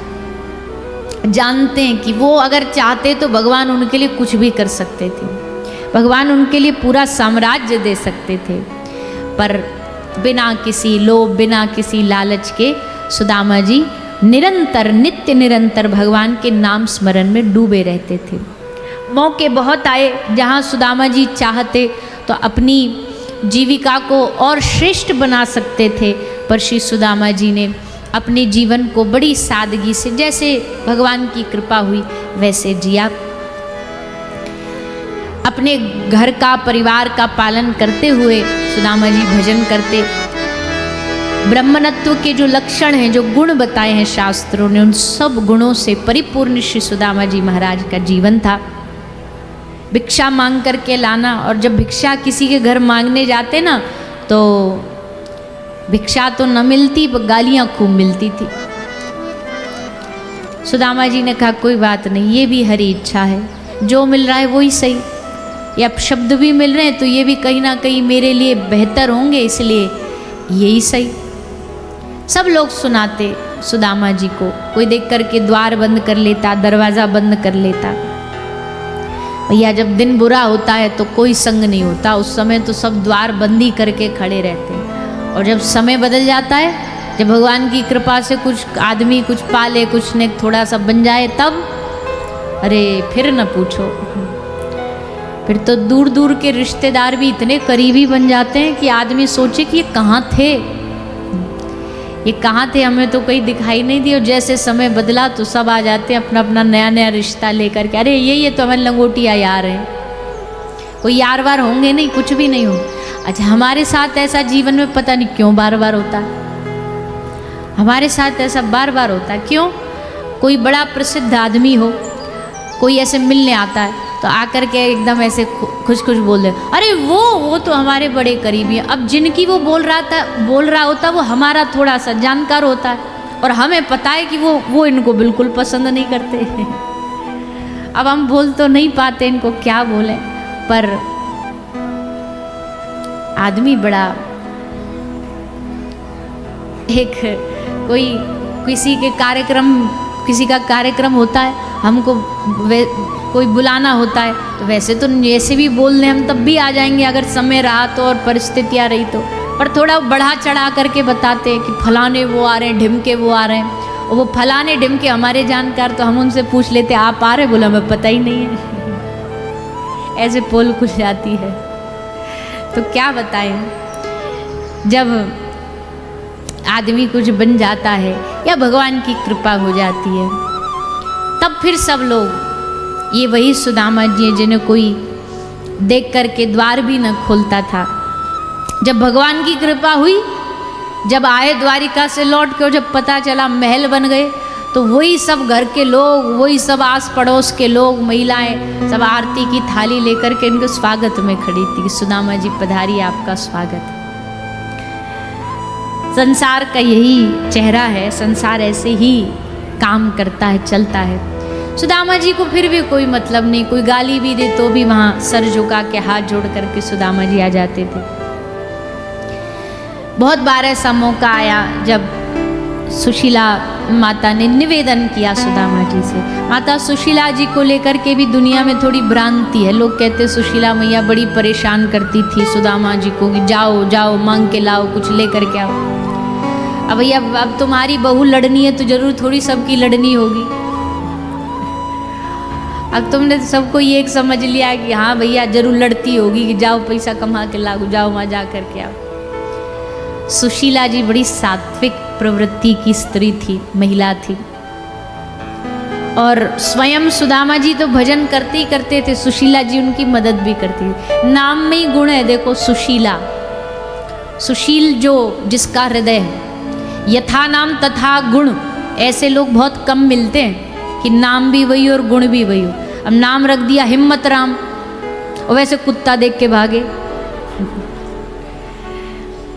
A: जानते हैं कि वो अगर चाहते तो भगवान उनके लिए कुछ भी कर सकते थे, भगवान उनके लिए पूरा साम्राज्य दे सकते थे। पर बिना किसी लोभ, बिना किसी लालच के सुदामा जी निरंतर नित्य निरंतर भगवान के नाम स्मरण में डूबे रहते थे। मौके बहुत आए जहाँ सुदामा जी चाहते तो अपनी जीविका को और श्रेष्ठ बना सकते थे, पर श्री सुदामा जी ने अपने जीवन को बड़ी सादगी से, जैसे भगवान की कृपा हुई वैसे जिया। अपने घर का परिवार का पालन करते हुए सुदामा जी भजन करते। ब्रह्मणत्व के जो लक्षण हैं, जो गुण बताए हैं शास्त्रों ने, उन सब गुणों से परिपूर्ण श्री सुदामा जी महाराज का जीवन था। भिक्षा मांग करके लाना, और जब भिक्षा किसी के घर मांगने जाते ना तो भिक्षा तो न मिलती पर गालियाँ खूब मिलती थी। सुदामा जी ने कहा कोई बात नहीं, ये भी हरी इच्छा है, जो मिल रहा है वही सही। या शब्द भी मिल रहे हैं तो ये भी कहीं ना कहीं मेरे लिए बेहतर होंगे, इसलिए यही सही। सब लोग सुनाते सुदामा जी को, कोई देख करके द्वार बंद कर लेता, दरवाज़ा बंद कर लेता। भैया जब दिन बुरा होता है तो कोई संग नहीं होता, उस समय तो सब द्वार बंदी करके खड़े रहते हैं। और जब समय बदल जाता है, जब भगवान की कृपा से कुछ आदमी कुछ पाले, कुछ ने थोड़ा सा बन जाए, तब अरे फिर न पूछो, फिर तो दूर दूर के रिश्तेदार भी इतने करीबी बन जाते हैं कि आदमी सोचे कि ये कहाँ थे, ये कहाँ थे, हमें तो कहीं दिखाई नहीं दी। और जैसे समय बदला तो सब आ जाते हैं अपना अपना नया नया रिश्ता लेकर के, अरे ये तो हमारे लंगोटिया यार हैं। कोई यार वार होंगे नहीं, कुछ भी नहीं हो। अच्छा, हमारे साथ ऐसा जीवन में पता नहीं क्यों बार बार होता है, हमारे साथ ऐसा बार बार होता है। क्यों? कोई बड़ा प्रसिद्ध आदमी हो, कोई ऐसे मिलने आता है तो आकर के एकदम ऐसे खुश खुश बोल दे, अरे वो तो हमारे बड़े करीबी हैं। अब जिनकी वो बोल रहा होता वो हमारा थोड़ा सा जानकार होता है, और हमें पता है कि वो इनको बिल्कुल पसंद नहीं करते। अब हम बोल तो नहीं पाते इनको क्या बोलें, पर आदमी बड़ा एक किसी का कार्यक्रम होता है, हमको कोई बुलाना होता है, तो वैसे तो जैसे भी बोल दें हम तब भी आ जाएंगे अगर समय रहा तो और परिस्थितियाँ रही तो, पर थोड़ा बढ़ा चढ़ा करके बताते हैं कि फलाने वो आ रहे हैं, ढिमके वो आ रहे हैं, और वो फलाने ढिमके हमारे जानकार, तो हम उनसे पूछ लेते आप आ रहे, बोला हमें पता ही नहीं है। ऐसे पोल खुल जाती है। तो क्या बताएं, जब आदमी कुछ बन जाता है या भगवान की कृपा हो जाती है, तब फिर सब लोग, ये वही सुदामा जी हैं जिन्हें कोई देख करके द्वार भी न खोलता था। जब भगवान की कृपा हुई, जब आए द्वारिका से लौट के, और जब पता चला महल बन गए, तो वही सब घर के लोग, वही सब आस पड़ोस के लोग, महिलाएं सब आरती की थाली लेकर के इनके स्वागत में खड़ी थी। सुदामा जी पधारी, आपका स्वागत है। संसार का यही चेहरा है, संसार ऐसे ही काम करता है, चलता है। सुदामा जी को फिर भी कोई मतलब नहीं, कोई गाली भी दे तो भी वहाँ सर झुका के हाथ जोड़ करके सुदामा जी आ जाते थे। बहुत बार ऐसा मौका आया जब सुशीला माता ने निवेदन किया सुदामा जी से। माता सुशीला जी को लेकर के भी दुनिया में थोड़ी भ्रांति है, लोग कहते सुशीला मैया बड़ी परेशान करती थी सुदामा जी को कि जाओ जाओ मांग के लाओ, कुछ लेकर के आओ। अब भैया अब तुम्हारी बहू लड़नी है तो जरूर थोड़ी सबकी लड़नी होगी। अब तुमने सबको ये एक समझ लिया कि हाँ भैया जरूर लड़ती होगी कि जाओ पैसा कमा के लाओ, जाओ वहाँ जा करके आओ। सुशीला जी बड़ी सात्विक प्रवृत्ति की स्त्री थी, महिला थी, और स्वयं सुदामा जी तो भजन करते ही करते थे, सुशीला जी उनकी मदद भी करती थी। नाम में ही गुण है, देखो सुशीला, सुशील जो जिसका हृदय है, यथा नाम तथा गुण। ऐसे लोग बहुत कम मिलते हैं कि नाम भी वही और गुण भी वही हो। अब नाम रख दिया हिम्मत राम, और वैसे कुत्ता देख के भागे,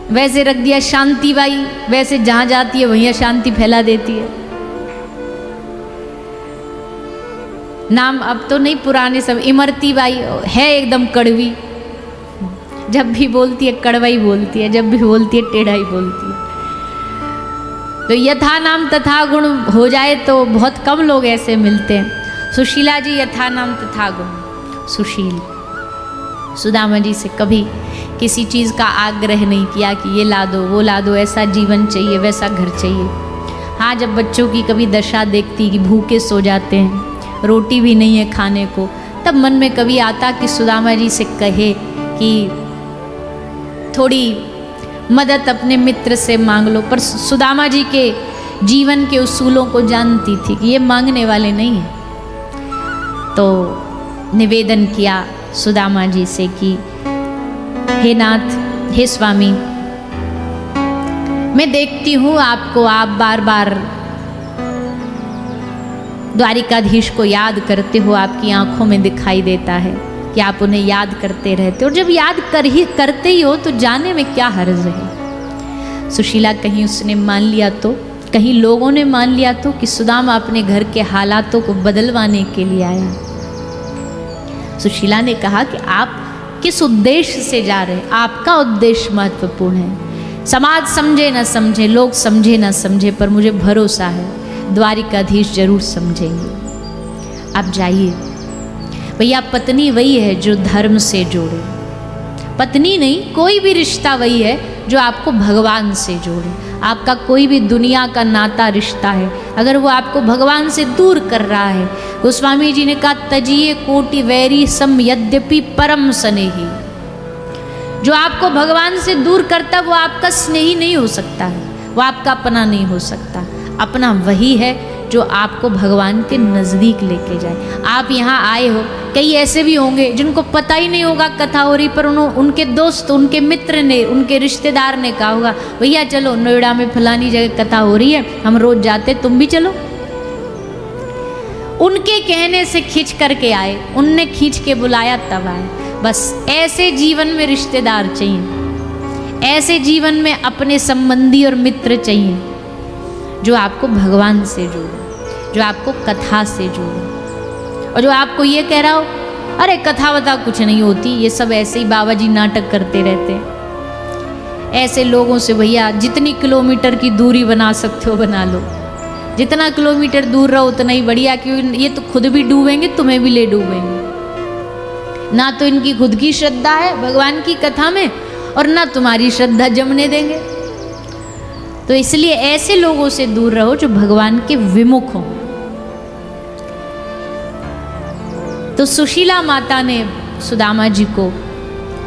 A: वैसे रख दिया शांति बाई, वैसे जहां जाती है वहीं शांति फैला देती है। नाम अब तो नहीं, पुराने सब, इमरती बाई है एकदम कड़वी, जब भी बोलती है कड़वा ही बोलती है, जब भी बोलती है टेढ़ा ही बोलती है। तो यथा नाम तथा गुण हो जाए तो बहुत कम लोग ऐसे मिलते हैं। सुशीला जी यथा नाम तथा गुण, सुशील। सुदामा जी से कभी किसी चीज़ का आग्रह नहीं किया कि ये ला दो वो ला दो, ऐसा जीवन चाहिए वैसा घर चाहिए। हाँ, जब बच्चों की कभी दशा देखती कि भूखे सो जाते हैं, रोटी भी नहीं है खाने को, तब मन में कभी आता कि सुदामा जी से कहे कि थोड़ी मदद अपने मित्र से मांग लो। पर सुदामा जी के जीवन के उसूलों को जानती थी कि ये मांगने वाले नहीं हैं, तो निवेदन किया सुदामा जी से कि हे नाथ, हे स्वामी, मैं देखती हूँ आपको, आप बार बार द्वारिकाधीश को याद करते हो, आपकी आंखों में दिखाई देता है कि आप उन्हें याद करते रहते हो, और जब याद करते ही हो तो जाने में क्या हर्ज है। सुशीला कहीं उसने मान लिया तो, कहीं लोगों ने मान लिया तो कि सुदामा अपने घर के हालातों को बदलवाने के लिए आया। सुशीला ने कहा कि आप किस उद्देश्य से जा रहे हैं, आपका उद्देश्य महत्वपूर्ण है। समाज समझे ना समझे, लोग समझे ना समझे, पर मुझे भरोसा है द्वारिकाधीश जरूर समझेंगे। आप जाइए। भैया पत्नी वही है जो धर्म से जोड़े, पत्नी नहीं, कोई भी रिश्ता वही है जो आपको भगवान से जोड़े। आपका कोई भी दुनिया का नाता रिश्ता है, अगर वो आपको भगवान से दूर कर रहा है, गोस्वामी जी ने कहा तजिए कोटि वैरी सम यद्यपि परम स्नेही। जो आपको भगवान से दूर करता वो आपका स्नेही नहीं हो सकता है, वो आपका अपना नहीं हो सकता। अपना वही है जो आपको भगवान के नज़दीक लेके जाए। आप यहाँ आए हो, कई ऐसे भी होंगे जिनको पता ही नहीं होगा कथा हो रही, पर उनके दोस्त, उनके मित्र ने, उनके रिश्तेदार ने कहा होगा भैया चलो नोएडा में फलानी जगह कथा हो रही है, हम रोज जाते, तुम भी चलो। उनके कहने से खींच करके आए, उनने खींच के बुलाया तब आए। बस ऐसे जीवन में रिश्तेदार चाहिए, ऐसे जीवन में अपने संबंधी और मित्र चाहिए जो आपको भगवान से जोड़े, जो आपको कथा से जोड़े, और जो आपको ये कह रहा हो अरे कथा वथा कुछ नहीं होती, ये सब ऐसे ही बाबा जी नाटक करते रहते हैं। ऐसे लोगों से भैया जितनी किलोमीटर की दूरी बना सकते हो बना लो, जितना किलोमीटर दूर रहो उतना ही बढ़िया, क्योंकि ये तो खुद भी डूबेंगे, तुम्हें भी ले डूबेंगे। ना तो इनकी खुद की श्रद्धा है भगवान की कथा में, और ना तुम्हारी श्रद्धा जमने देंगे। तो इसलिए ऐसे लोगों से दूर रहो जो भगवान के विमुख हों। तो सुशीला माता ने सुदामा जी को,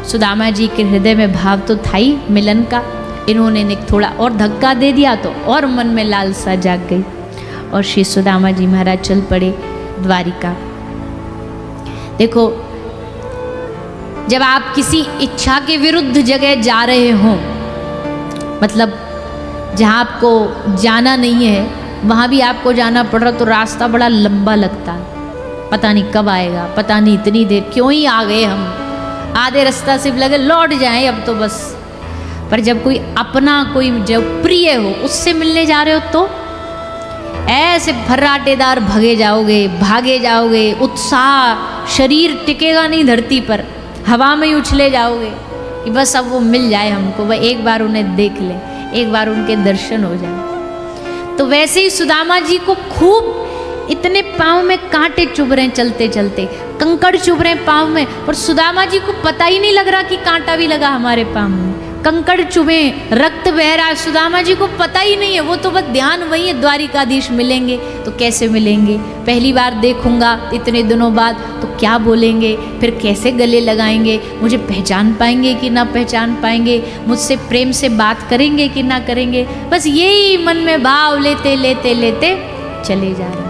A: सुदामा जी के हृदय में भाव तो था ही मिलन का, इन्होंने थोड़ा और धक्का दे दिया तो और मन में लालसा जाग गई, और श्री सुदामा जी महाराज चल पड़े द्वारिका। देखो, जब आप किसी इच्छा के विरुद्ध जगह जा रहे हों, मतलब जहाँ आपको जाना नहीं है वहाँ भी आपको जाना पड़ रहा, तो रास्ता बड़ा लंबा लगता है, पता नहीं कब आएगा, पता नहीं इतनी देर क्यों ही आ गए हम, आधे रास्ता सिर्फ लगे लौट जाएं अब तो बस। पर जब कोई अपना, कोई जब प्रिय हो, उससे मिलने जा रहे हो तो ऐसे फर्राटेदार भागे जाओगे, उत्साह, शरीर टिकेगा नहीं धरती पर, हवा में ही उछले जाओगे कि बस अब वो मिल जाए हमको, वह एक बार उन्हें देख ले, एक बार उनके दर्शन हो जाए। तो वैसे ही सुदामा जी को खूब इतने पाँव में कांटे चुभ रहे, चलते चलते कंकड़ चुभ रहे पाँव में, और सुदामा जी को पता ही नहीं लग रहा कि कांटा भी लगा हमारे पाँव में, कंकड़ चुभे, रक्त बह रहा है, सुदामा जी को पता ही नहीं है। वो तो बस ध्यान वही है, द्वारिकाधीश मिलेंगे तो कैसे मिलेंगे, पहली बार देखूंगा इतने दिनों बाद तो क्या बोलेंगे, फिर कैसे गले लगाएंगे, मुझे पहचान पाएंगे कि ना पहचान पाएंगे, मुझसे प्रेम से बात करेंगे कि ना करेंगे, बस यही मन में भाव लेते लेते लेते चले जा रहे हैं।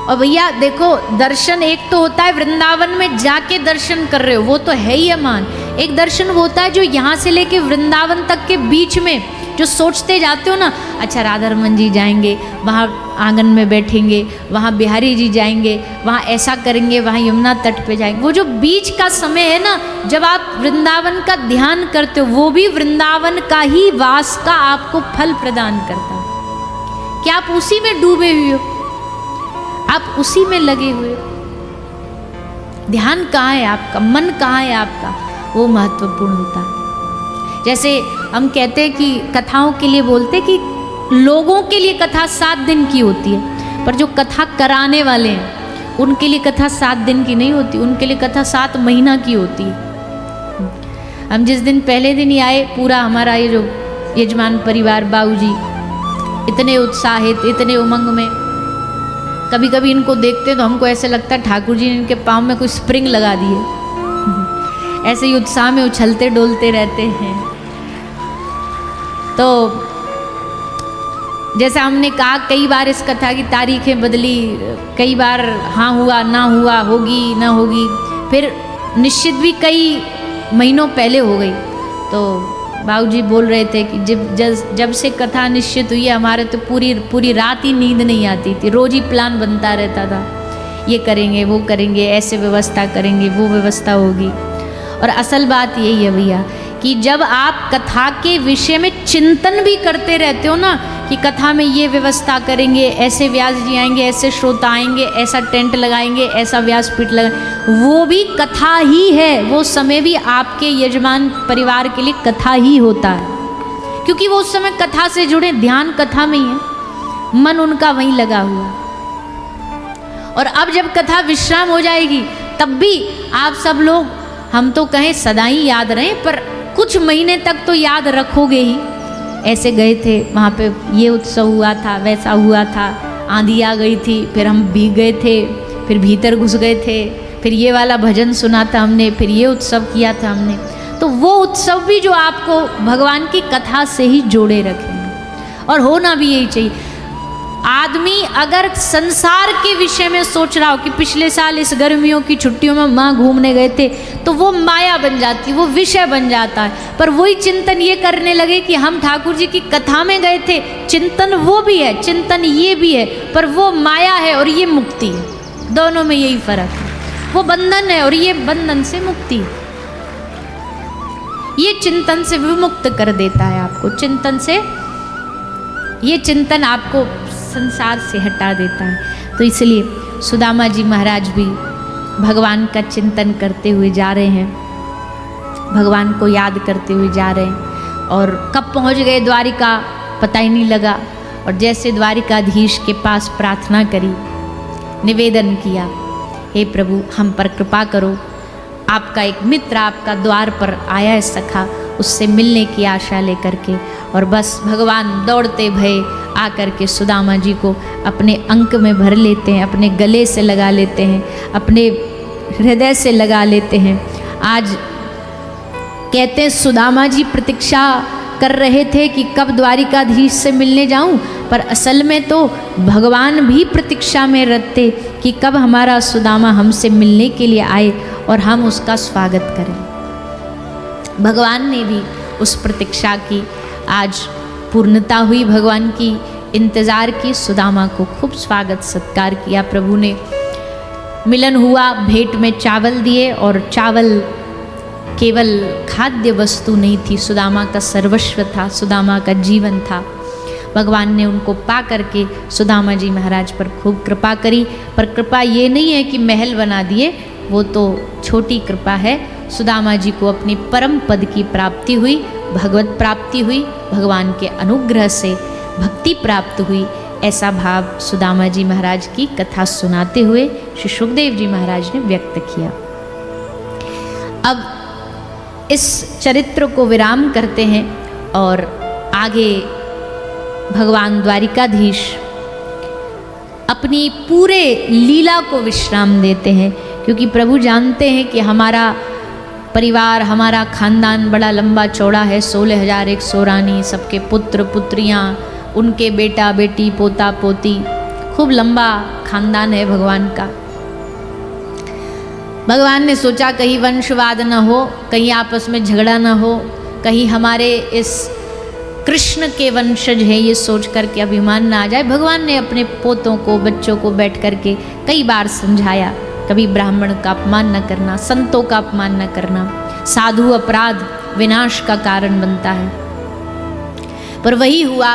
A: और भैया देखो, दर्शन एक तो होता है वृंदावन में जाके दर्शन कर रहे हो, वो तो है ही अमान। एक दर्शन होता है जो यहाँ से लेके वृंदावन तक के बीच में जो सोचते जाते हो ना, अच्छा राधा रमन जी जाएंगे, वहाँ आंगन में बैठेंगे, वहाँ बिहारी जी जाएंगे, वहाँ ऐसा करेंगे, वहाँ यमुना तट पे जाएंगे, वो जो बीच का समय है ना, जब आप वृंदावन का ध्यान करते हो, वो भी वृंदावन का ही वास का आपको फल प्रदान करता है। क्या आप उसी में डूबे हुए हो, आप उसी में लगे हुए, ध्यान कहाँ है आपका, मन कहाँ है आपका, वो महत्वपूर्ण होता है। जैसे हम कहते हैं कि कथाओं के लिए बोलते कि लोगों के लिए कथा 7 दिन की होती है, पर जो कथा कराने वाले हैं उनके लिए कथा 7 दिन की नहीं होती, उनके लिए कथा 7 महीना की होती है। हम जिस दिन पहले दिन ही आए, पूरा हमारा ये जो यजमान परिवार बाबूजी इतने उत्साहित, इतने उमंग में, कभी कभी इनको देखते तो हमको ऐसे लगता है ठाकुर जी ने इनके पाँव में कोई स्प्रिंग लगा दिए, ऐसे ही उत्साह में उछलते डोलते रहते हैं। तो जैसा हमने कहा, कई बार इस कथा की तारीखें बदली, कई बार हाँ हुआ ना हुआ, होगी ना होगी, फिर निश्चित भी कई महीनों पहले हो गई। तो बाबूजी बोल रहे थे कि जब से कथा निश्चित हुई है, हमारे तो पूरी रात ही नींद नहीं आती थी, रोज ही प्लान बनता रहता था, ये करेंगे वो करेंगे, ऐसे व्यवस्था करेंगे वो व्यवस्था होगी। और असल बात यही है भैया कि जब आप कथा के विषय में चिंतन भी करते रहते हो ना, कि कथा में ये व्यवस्था करेंगे, ऐसे व्यास जी आएंगे, ऐसे श्रोता आएंगे, ऐसा टेंट लगाएंगे, ऐसा व्यासपीठ लगाएंगे, वो भी कथा ही है। वो समय भी आपके यजमान परिवार के लिए कथा ही होता है, क्योंकि वो उस समय कथा से जुड़े, ध्यान कथा में ही है, मन उनका वहीं लगा हुआ। और अब जब कथा विश्राम हो जाएगी तब भी आप सब लोग, हम तो कहें सदा ही याद रहें, पर कुछ महीने तक तो याद रखोगे ही। ऐसे गए थे वहाँ पे, ये उत्सव हुआ था, वैसा हुआ था, आंधी आ गई थी, फिर हम भीग गए थे, फिर भीतर घुस गए थे, फिर ये वाला भजन सुना था हमने, फिर ये उत्सव किया था हमने। तो वो उत्सव भी जो आपको भगवान की कथा से ही जोड़े रखेंगे। और होना भी यही चाहिए। आदमी अगर संसार के विषय में सोच रहा हो कि पिछले साल इस गर्मियों की छुट्टियों में माँ घूमने गए थे, तो वो माया बन जाती है, वो विषय बन जाता है। पर वही चिंतन ये करने लगे कि हम ठाकुर जी की कथा में गए थे, चिंतन वो भी है, चिंतन ये भी है, पर वो माया है और ये मुक्ति है। दोनों में यही फर्क है। वो बंधन है और ये बंधन से मुक्ति है। ये चिंतन से विमुक्त कर देता है आपको, चिंतन से, ये चिंतन आपको संसार से हटा देता है। तो इसलिए सुदामा जी महाराज भी भगवान का चिंतन करते हुए जा रहे हैं, भगवान को याद करते हुए जा रहे हैं। और कब पहुंच गए द्वारिका पता ही नहीं लगा। और जैसे द्वारिकाधीश के पास प्रार्थना करी, निवेदन किया, हे प्रभु हम पर कृपा करो, आपका एक मित्र आपका द्वार पर आया है सखा, उससे मिलने की आशा लेकर के। और बस भगवान दौड़ते भये आकर के सुदामा जी को अपने अंक में भर लेते हैं, अपने गले से लगा लेते हैं, अपने हृदय से लगा लेते हैं। आज कहते हैं सुदामा जी प्रतीक्षा कर रहे थे कि कब द्वारिकाधीश से मिलने जाऊं, पर असल में तो भगवान भी प्रतीक्षा में रहते कि कब हमारा सुदामा हमसे मिलने के लिए आए और हम उसका स्वागत करें। भगवान ने भी उस प्रतीक्षा की आज पूर्णता हुई, भगवान की इंतज़ार की, सुदामा को खूब स्वागत सत्कार किया प्रभु ने। मिलन हुआ, भेंट में चावल दिए, और चावल केवल खाद्य वस्तु नहीं थी, सुदामा का सर्वस्व था, सुदामा का जीवन था। भगवान ने उनको पा करके सुदामा जी महाराज पर खूब कृपा करी। पर कृपा ये नहीं है कि महल बना दिए, वो तो छोटी कृपा है। सुदामा जी को अपनी परम पद की प्राप्ति हुई, भगवत प्राप्ति हुई, भगवान के अनुग्रह से भक्ति प्राप्त हुई। ऐसा भाव सुदामा जी महाराज की कथा सुनाते हुए श्री सुखदेव जी महाराज ने व्यक्त किया। अब इस चरित्र को विराम करते हैं और आगे भगवान द्वारिकाधीश अपनी पूरे लीला को विश्राम देते हैं, क्योंकि प्रभु जानते हैं कि हमारा परिवार, हमारा खानदान बड़ा लंबा चौड़ा है, 16,100 रानी, सबके पुत्र पुत्रियाँ, उनके बेटा बेटी, पोता पोती, खूब लंबा खानदान है भगवान का। भगवान ने सोचा कहीं वंशवाद न हो, कहीं आपस में झगड़ा न हो, कहीं हमारे इस कृष्ण के वंशज हैं ये सोच करके अभिमान ना आ जाए। भगवान ने अपने पोतों को, बच्चों को बैठ करके कई बार समझाया, कभी ब्राह्मण का अपमान न करना, संतों का अपमान न करना, साधु अपराध विनाश का कारण बनता है। पर वही हुआ,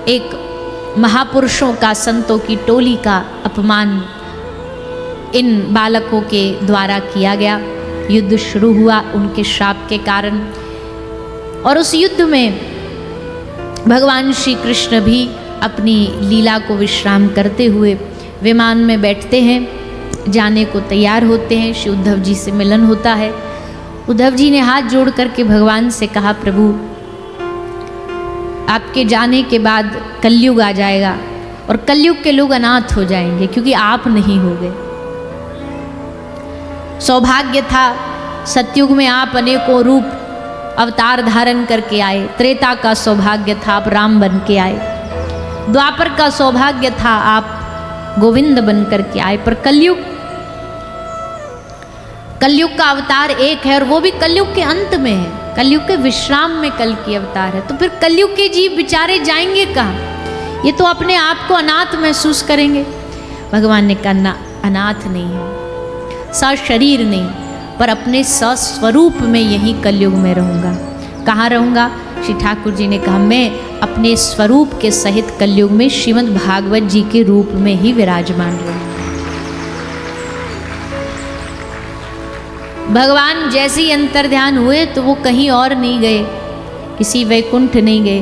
A: एक महापुरुषों का, संतों की टोली का अपमान इन बालकों के द्वारा किया गया। युद्ध शुरू हुआ उनके श्राप के कारण, और उस युद्ध में भगवान श्री कृष्ण भी अपनी लीला को विश्राम करते हुए विमान में बैठते हैं, जाने को तैयार होते हैं। श्री उद्धव जी से मिलन होता है। उद्धव जी ने हाथ जोड़ करके भगवान से कहा, प्रभु आपके जाने के बाद कलयुग आ जाएगा और कलयुग के लोग अनाथ हो जाएंगे, क्योंकि आप नहीं हो गए। सौभाग्य था सतयुग में आप अनेकों रूप अवतार धारण करके आए, त्रेता का सौभाग्य था आप राम बन के आए, द्वापर का सौभाग्य था आप गोविंद बन करके आए, पर कलयुग का अवतार एक है और वो भी कलयुग के अंत में है, कलयुग के विश्राम में कल की अवतार है। तो फिर कलयुग के जीव बेचारे जाएंगे कहाँ? ये तो अपने आप को अनाथ महसूस करेंगे। भगवान ने कहा ना, अनाथ नहीं है, सशरीर नहीं, पर अपने सस्वरूप में यही कलयुग में रहूँगा। कहाँ रहूँगा? श्री ठाकुर जी ने कहा, मैं अपने स्वरूप के सहित कलयुग में श्रीमद् भागवत जी के रूप में ही विराजमान रहूँगा। भगवान जैसे ही अंतर्ध्यान हुए तो वो कहीं और नहीं गए, किसी वैकुंठ नहीं गए,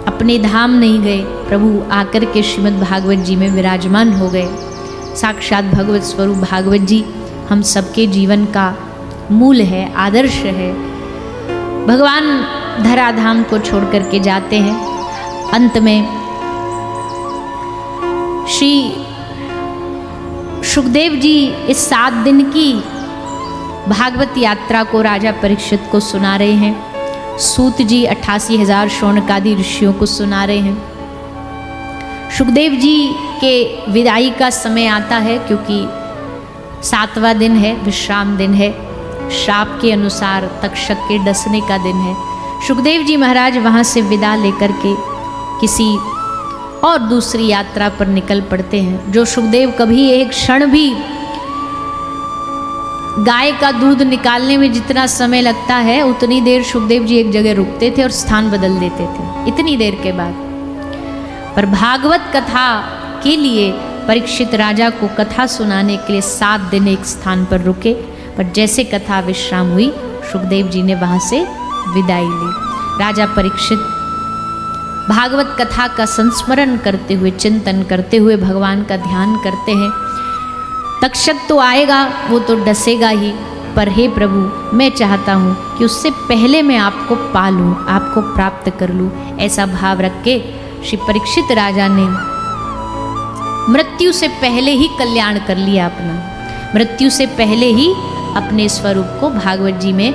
A: अपने धाम नहीं गए, प्रभु आकर के श्रीमद् भागवत जी में विराजमान हो गए। साक्षात भगवत स्वरूप भागवत जी हम सबके जीवन का मूल है, आदर्श है। भगवान धराधाम को छोड़ करके जाते हैं। अंत में श्री सुखदेव जी इस 7 दिन की भागवत यात्रा को राजा परीक्षित को सुना रहे हैं। सूत जी 88,000 शौनकादि ऋषियों को सुना रहे हैं। सुखदेव जी के विदाई का समय आता है, क्योंकि 7वां दिन है, विश्राम दिन है, शाप के अनुसार तक्षक के डसने का दिन है। सुखदेव जी महाराज वहाँ से विदा लेकर के किसी और दूसरी यात्रा पर निकल पड़ते हैं। जो सुखदेव कभी एक क्षण भी गाय का दूध निकालने में जितना समय लगता है उतनी देर सुखदेव जी एक जगह रुकते थे और स्थान बदल देते थे, इतनी देर के बाद। पर भागवत कथा के लिए परीक्षित राजा को कथा सुनाने के लिए 7 दिन एक स्थान पर रुके। पर जैसे कथा विश्राम हुई, सुखदेव जी ने वहाँ से विदाई ली। राजा परीक्षित भागवत कथा का संस्मरण करते हुए, चिंतन करते हुए भगवान का ध्यान करते हैं। तक्षक तो आएगा, वो तो डसेगा ही, पर हे प्रभु मैं चाहता हूँ कि उससे पहले मैं आपको पा लूँ, आपको प्राप्त कर लूँ। ऐसा भाव रख के श्री परीक्षित राजा ने मृत्यु से पहले ही कल्याण कर लिया अपना। मृत्यु से पहले ही अपने स्वरूप को भागवत जी में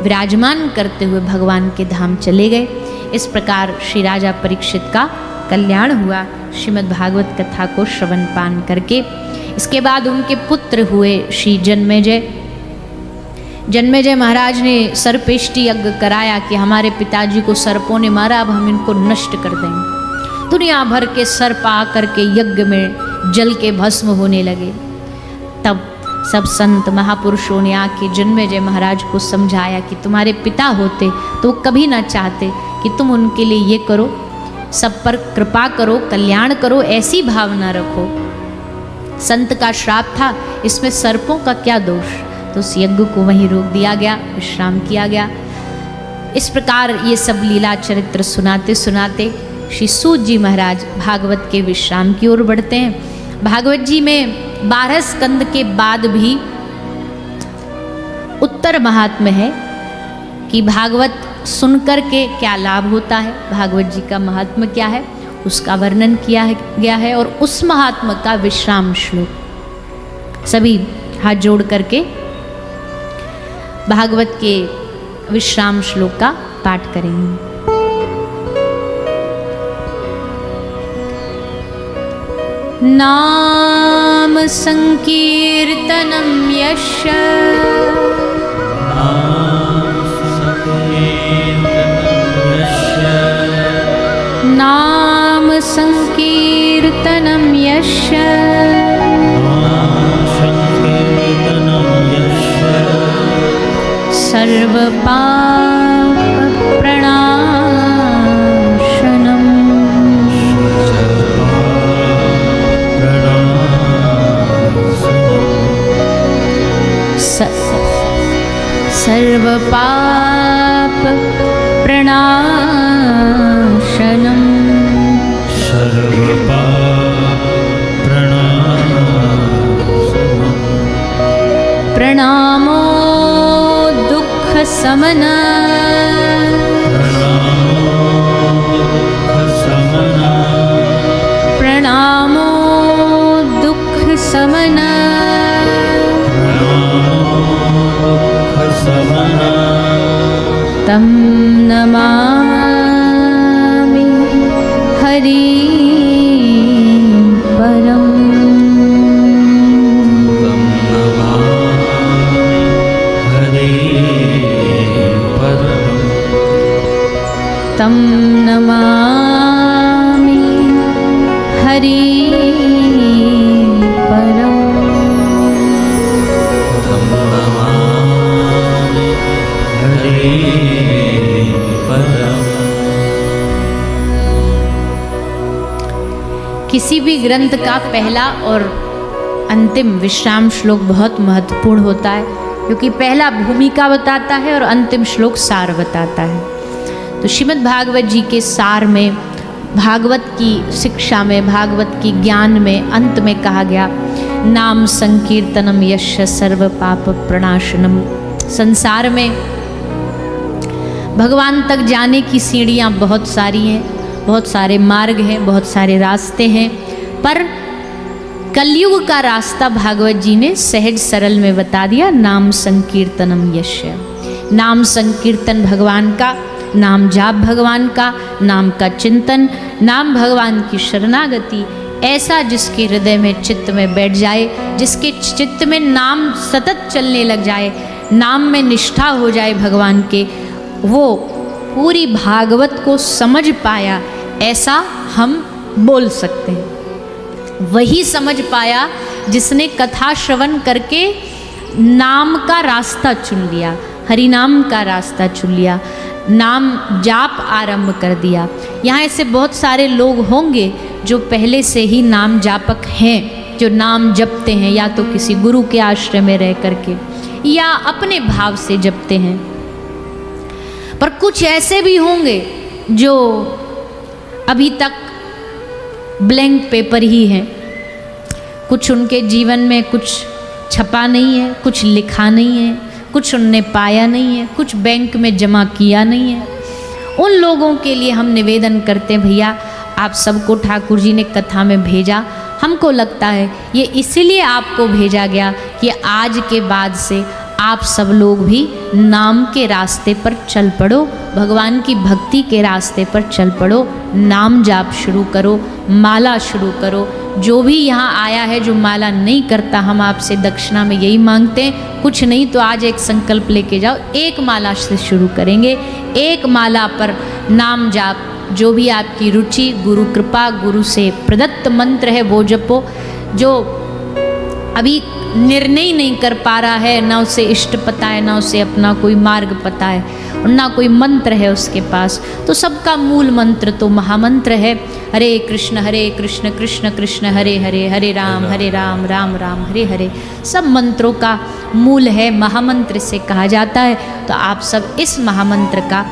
A: विराजमान करते हुए भगवान के धाम चले गए। इस प्रकार श्री राजा परीक्षित का कल्याण हुआ श्रीमद् भागवत कथा को श्रवण पान करके। इसके बाद उनके पुत्र हुए श्री जन्मेजय। जन्मेजय महाराज ने सर्पेष्टि यज्ञ कराया कि हमारे पिताजी को सर्पों ने मारा, अब हम इनको नष्ट कर देंगे। दुनिया भर के सर्प आकर के यज्ञ में जल के भस्म होने लगे। तब सब संत महापुरुषों ने आके जन्मेजय महाराज को समझाया कि तुम्हारे पिता होते तो कभी ना चाहते कि तुम उनके लिए ये करो, सब पर कृपा करो, कल्याण करो, ऐसी भावना रखो। संत का श्राप था, इसमें सर्पों का क्या दोष। तो उस यज्ञ को वहीं रोक दिया गया, विश्राम किया गया। इस प्रकार ये सब लीला चरित्र सुनाते सुनाते श्री सूत जी महाराज भागवत के विश्राम की ओर बढ़ते हैं। भागवत जी में 12 स्कंद के बाद भी उत्तर महात्म्य है कि भागवत सुनकर के क्या लाभ होता है, भागवत जी का महात्म्य क्या है, उसका वर्णन किया गया है। और उस महात्मा का विश्राम श्लोक सभी हाथ जोड़ करके भागवत के विश्राम श्लोक का पाठ करेंगे। नाम संकीर्तनम यश नाम संकीर्तनम यश सर्वपाप प्रणाशनम सर्वपाप प्रणाशनम प्रणामो दुःख समना प्रणामो दुःख समना तं नमामि हरि परम तं नमामि हरि परम किसी भी ग्रंथ का पहला और अंतिम विश्राम श्लोक बहुत महत्वपूर्ण होता है, क्योंकि पहला भूमिका बताता है और अंतिम श्लोक सार बताता है। तो श्रीमद् भागवत जी के सार में भागवत की शिक्षा में, भागवत की ज्ञान में अंत में कहा गया, नाम संकीर्तनम यश सर्व पाप प्रणाशनम। संसार में भगवान तक जाने की सीढ़ियाँ बहुत सारी हैं, बहुत सारे मार्ग हैं, बहुत सारे रास्ते हैं, पर कलयुग का रास्ता भागवत जी ने सहज सरल में बता दिया, नाम संकीर्तनम यश। नाम संकीर्तन भगवान का, नाम जाप भगवान का, नाम का चिंतन, नाम भगवान की शरणागति, ऐसा जिसके हृदय में चित्त में बैठ जाए, जिसके चित्त में नाम सतत चलने लग जाए, नाम में निष्ठा हो जाए भगवान के, वो पूरी भागवत को समझ पाया, ऐसा हम बोल सकते हैं। वही समझ पाया जिसने कथा श्रवण करके नाम का रास्ता चुन लिया, हरि नाम का रास्ता चुन लिया, नाम जाप आरंभ कर दिया। यहाँ ऐसे बहुत सारे लोग होंगे जो पहले से ही नाम जापक हैं, जो नाम जपते हैं, या तो किसी गुरु के आश्रय में रह करके या अपने भाव से जपते हैं। पर कुछ ऐसे भी होंगे जो अभी तक ब्लैंक पेपर ही हैं, कुछ उनके जीवन में कुछ छपा नहीं है, कुछ लिखा नहीं है, कुछ उनने पाया नहीं है, कुछ बैंक में जमा किया नहीं है। उन लोगों के लिए हम निवेदन करते हैं, भैया आप सबको ठाकुर जी ने कथा में भेजा, हमको लगता है ये इसीलिए आपको भेजा गया कि आज के बाद से आप सब लोग भी नाम के रास्ते पर चल पड़ो, भगवान की भक्ति के रास्ते पर चल पड़ो, नाम जाप शुरू करो, माला शुरू करो। जो भी यहाँ आया है जो माला नहीं करता, हम आपसे दक्षिणा में यही मांगते हैं, कुछ नहीं तो आज एक संकल्प लेके जाओ, एक माला से शुरू करेंगे, एक माला पर नाम जाप, जो भी आपकी रुचि, गुरु कृपा, गुरु से प्रदत्त मंत्र है वो जपो। जो अभी निर्णय नहीं कर पा रहा है, ना उसे इष्ट पता है, ना उसे अपना कोई मार्ग पता है, और ना कोई मंत्र है उसके पास, तो सबका मूल मंत्र तो महामंत्र है, हरे कृष्ण कृष्ण कृष्ण हरे हरे, हरे राम राम राम हरे हरे। सब मंत्रों का मूल है, महामंत्र से कहा जाता है। तो आप सब इस महामंत्र का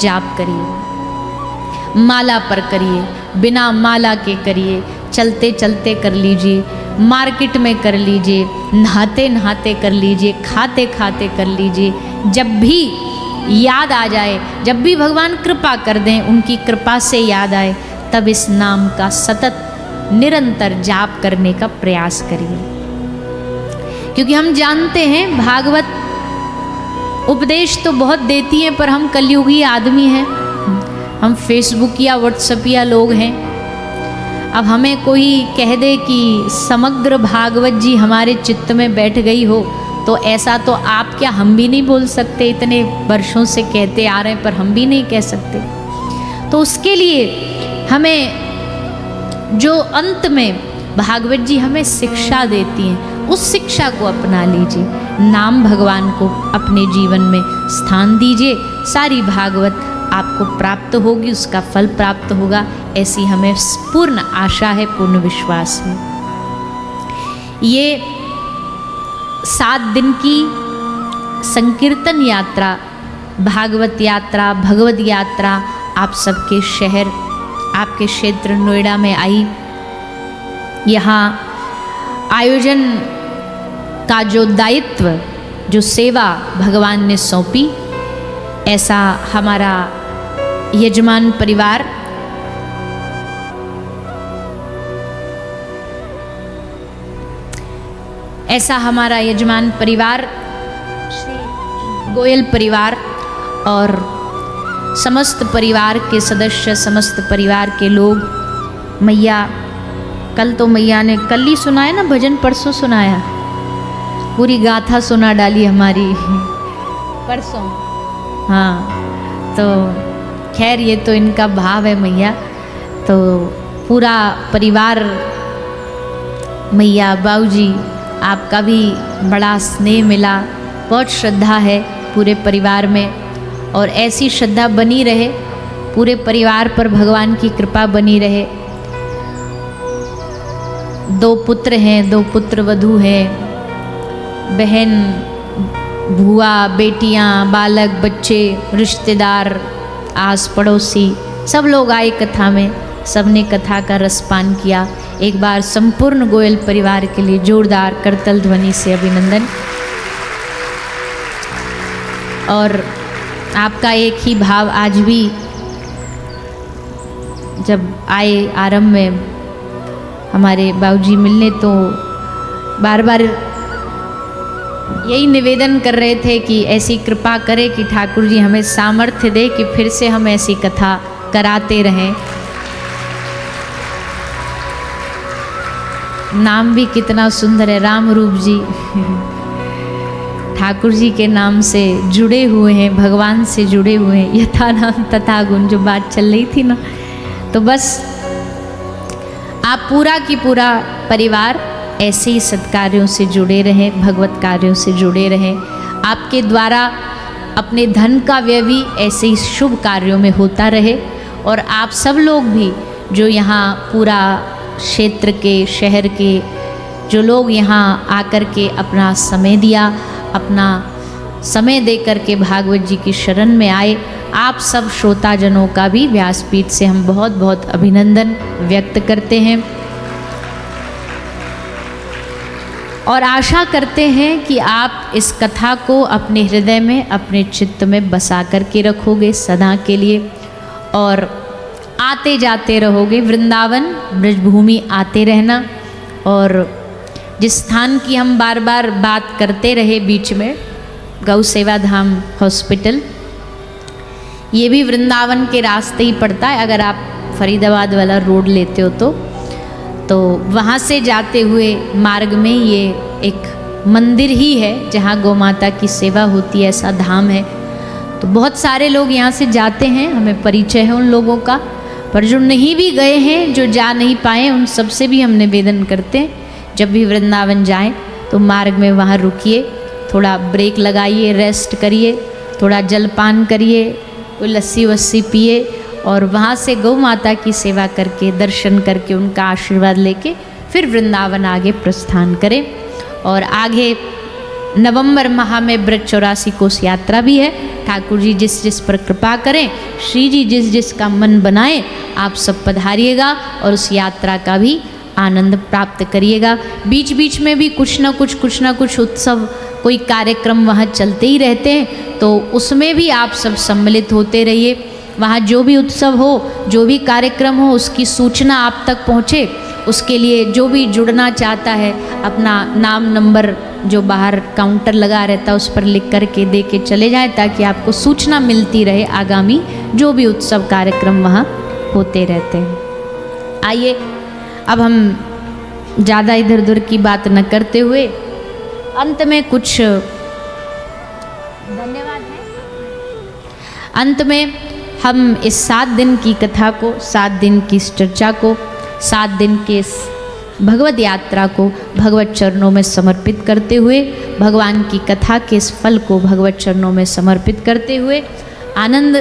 A: जाप करिए, माला पर करिए, बिना माला के करिए, चलते चलते कर लीजिए, मार्केट में कर लीजिए, नहाते नहाते कर लीजिए, खाते खाते कर लीजिए, जब भी याद आ जाए, जब भी भगवान कृपा कर दें, उनकी कृपा से याद आए, तब इस नाम का सतत निरंतर जाप करने का प्रयास करिए। क्योंकि हम जानते हैं भागवत उपदेश तो बहुत देती है, पर हम कलयुगी आदमी हैं, हम फेसबुक या व्हाट्सएप या लोग हैं। अब हमें कोई कह दे कि समग्र भागवत जी हमारे चित्त में बैठ गई हो, तो ऐसा तो आप क्या हम भी नहीं बोल सकते, इतने वर्षों से कहते आ रहे हैं, पर हम भी नहीं कह सकते। तो उसके लिए हमें जो अंत में भागवत जी हमें शिक्षा देती हैं, उस शिक्षा को अपना लीजिए, नाम भगवान को अपने जीवन में स्थान दीजिए, सारी भागवत आपको प्राप्त होगी, उसका फल प्राप्त होगा, ऐसी हमें पूर्ण आशा है, पूर्ण विश्वास है। ये 7 दिन की संकीर्तन यात्रा, भागवत यात्रा, भगवत यात्रा आप सबके शहर, आपके क्षेत्र नोएडा में आई। यहाँ आयोजन का जो दायित्व, जो सेवा भगवान ने सौंपी, ऐसा हमारा यजमान परिवार श्री गोयल परिवार और समस्त परिवार के सदस्य, समस्त परिवार के लोग, मैया कल तो मैया ने कल ही सुनाया ना भजन, परसों सुनाया, पूरी गाथा सुना डाली हमारी परसों। हाँ, तो खैर ये तो इनका भाव है मैया, तो पूरा परिवार, मैया बाबूजी, आपका भी बड़ा स्नेह मिला, बहुत श्रद्धा है पूरे परिवार में, और ऐसी श्रद्धा बनी रहे, पूरे परिवार पर भगवान की कृपा बनी रहे। 2 पुत्र हैं, 2 पुत्र वधू हैं, बहन, भुआ, बेटियां, बालक, बच्चे, रिश्तेदार, आस पड़ोसी, सब लोग आए कथा में। सबने कथा का रसपान किया। एक बार संपूर्ण गोयल परिवार के लिए जोरदार करतल ध्वनि से अभिनंदन। और आपका एक ही भाव आज भी जब आए आरंभ में हमारे बाबूजी मिलने तो बार बार यही निवेदन कर रहे थे कि ऐसी कृपा करें कि ठाकुर जी हमें सामर्थ्य दे कि फिर से हम ऐसी कथा कराते रहें। नाम भी कितना सुंदर है, राम रूप जी ठाकुर जी के नाम से जुड़े हुए हैं, भगवान से जुड़े हुए हैं। यथा नाम तथा गुण जो बात चल रही थी ना, तो बस आप पूरा की पूरा परिवार ऐसे ही सत्कार्यों से जुड़े रहें, भगवत कार्यों से जुड़े रहें। आपके द्वारा अपने धन का व्यय भी ऐसे ही शुभ कार्यों में होता रहे। और आप सब लोग भी जो यहाँ पूरा क्षेत्र के, शहर के जो लोग यहाँ आकर के अपना समय दिया, अपना समय दे करके भागवत जी की शरण में आए, आप सब श्रोताजनों का भी व्यासपीठ से हम बहुत बहुत अभिनंदन व्यक्त करते हैं। और आशा करते हैं कि आप इस कथा को अपने हृदय में, अपने चित्त में बसा करके रखोगे सदा के लिए, और आते जाते रहोगे। वृंदावन ब्रजभूमि आते रहना। और जिस स्थान की हम बार बार बात करते रहे बीच में, गौ सेवा धाम हॉस्पिटल, ये भी वृंदावन के रास्ते ही पड़ता है। अगर आप फरीदाबाद वाला रोड लेते हो तो वहाँ से जाते हुए मार्ग में ये एक मंदिर ही है जहाँ गौ माता की सेवा होती है, ऐसा धाम है। तो बहुत सारे लोग यहाँ से जाते हैं, हमें परिचय है उन लोगों का। पर जो नहीं भी गए हैं, जो जा नहीं पाए, उन सब से भी हम निवेदन करते हैं, जब भी वृंदावन जाएं तो मार्ग में वहाँ रुकिए, थोड़ा ब्रेक लगाइए, रेस्ट करिए, थोड़ा जलपान करिए, कोई लस्सी वस्सी पिए, और वहाँ से गौ माता की सेवा करके, दर्शन करके, उनका आशीर्वाद लेके फिर वृंदावन आगे प्रस्थान करें। और आगे नवंबर माह में ब्रज 84 कोस यात्रा भी है। ठाकुर जी जिस जिस पर कृपा करें, श्री जी जिस जिस का मन बनाए, आप सब पधारिएगा और उस यात्रा का भी आनंद प्राप्त करिएगा। बीच बीच में भी कुछ ना कुछ उत्सव, कोई कार्यक्रम वहाँ चलते ही रहते हैं, तो उसमें भी आप सब सम्मिलित होते रहिए। वहाँ जो भी उत्सव हो, जो भी कार्यक्रम हो, उसकी सूचना आप तक पहुँचे। उसके लिए जो भी जुड़ना चाहता है, अपना नाम नंबर जो बाहर काउंटर लगा रहता है उस पर लिख करके दे के चले जाएं, ताकि आपको सूचना मिलती रहे आगामी जो भी उत्सव कार्यक्रम वहाँ होते रहते हैं। आइए अब हम ज़्यादा इधर उधर की बात न करते हुए अंत में कुछ धन्यवाद है। अंत में हम इस 7 दिन की कथा को, 7 दिन की इस चर्चा को, 7 दिन के इस भगवत यात्रा को भगवत चरणों में समर्पित करते हुए, भगवान की कथा के इस फल को भगवत चरणों में समर्पित करते हुए आनंद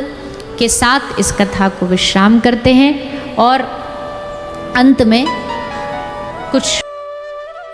A: के साथ इस कथा को विश्राम करते हैं। और अंत में कुछ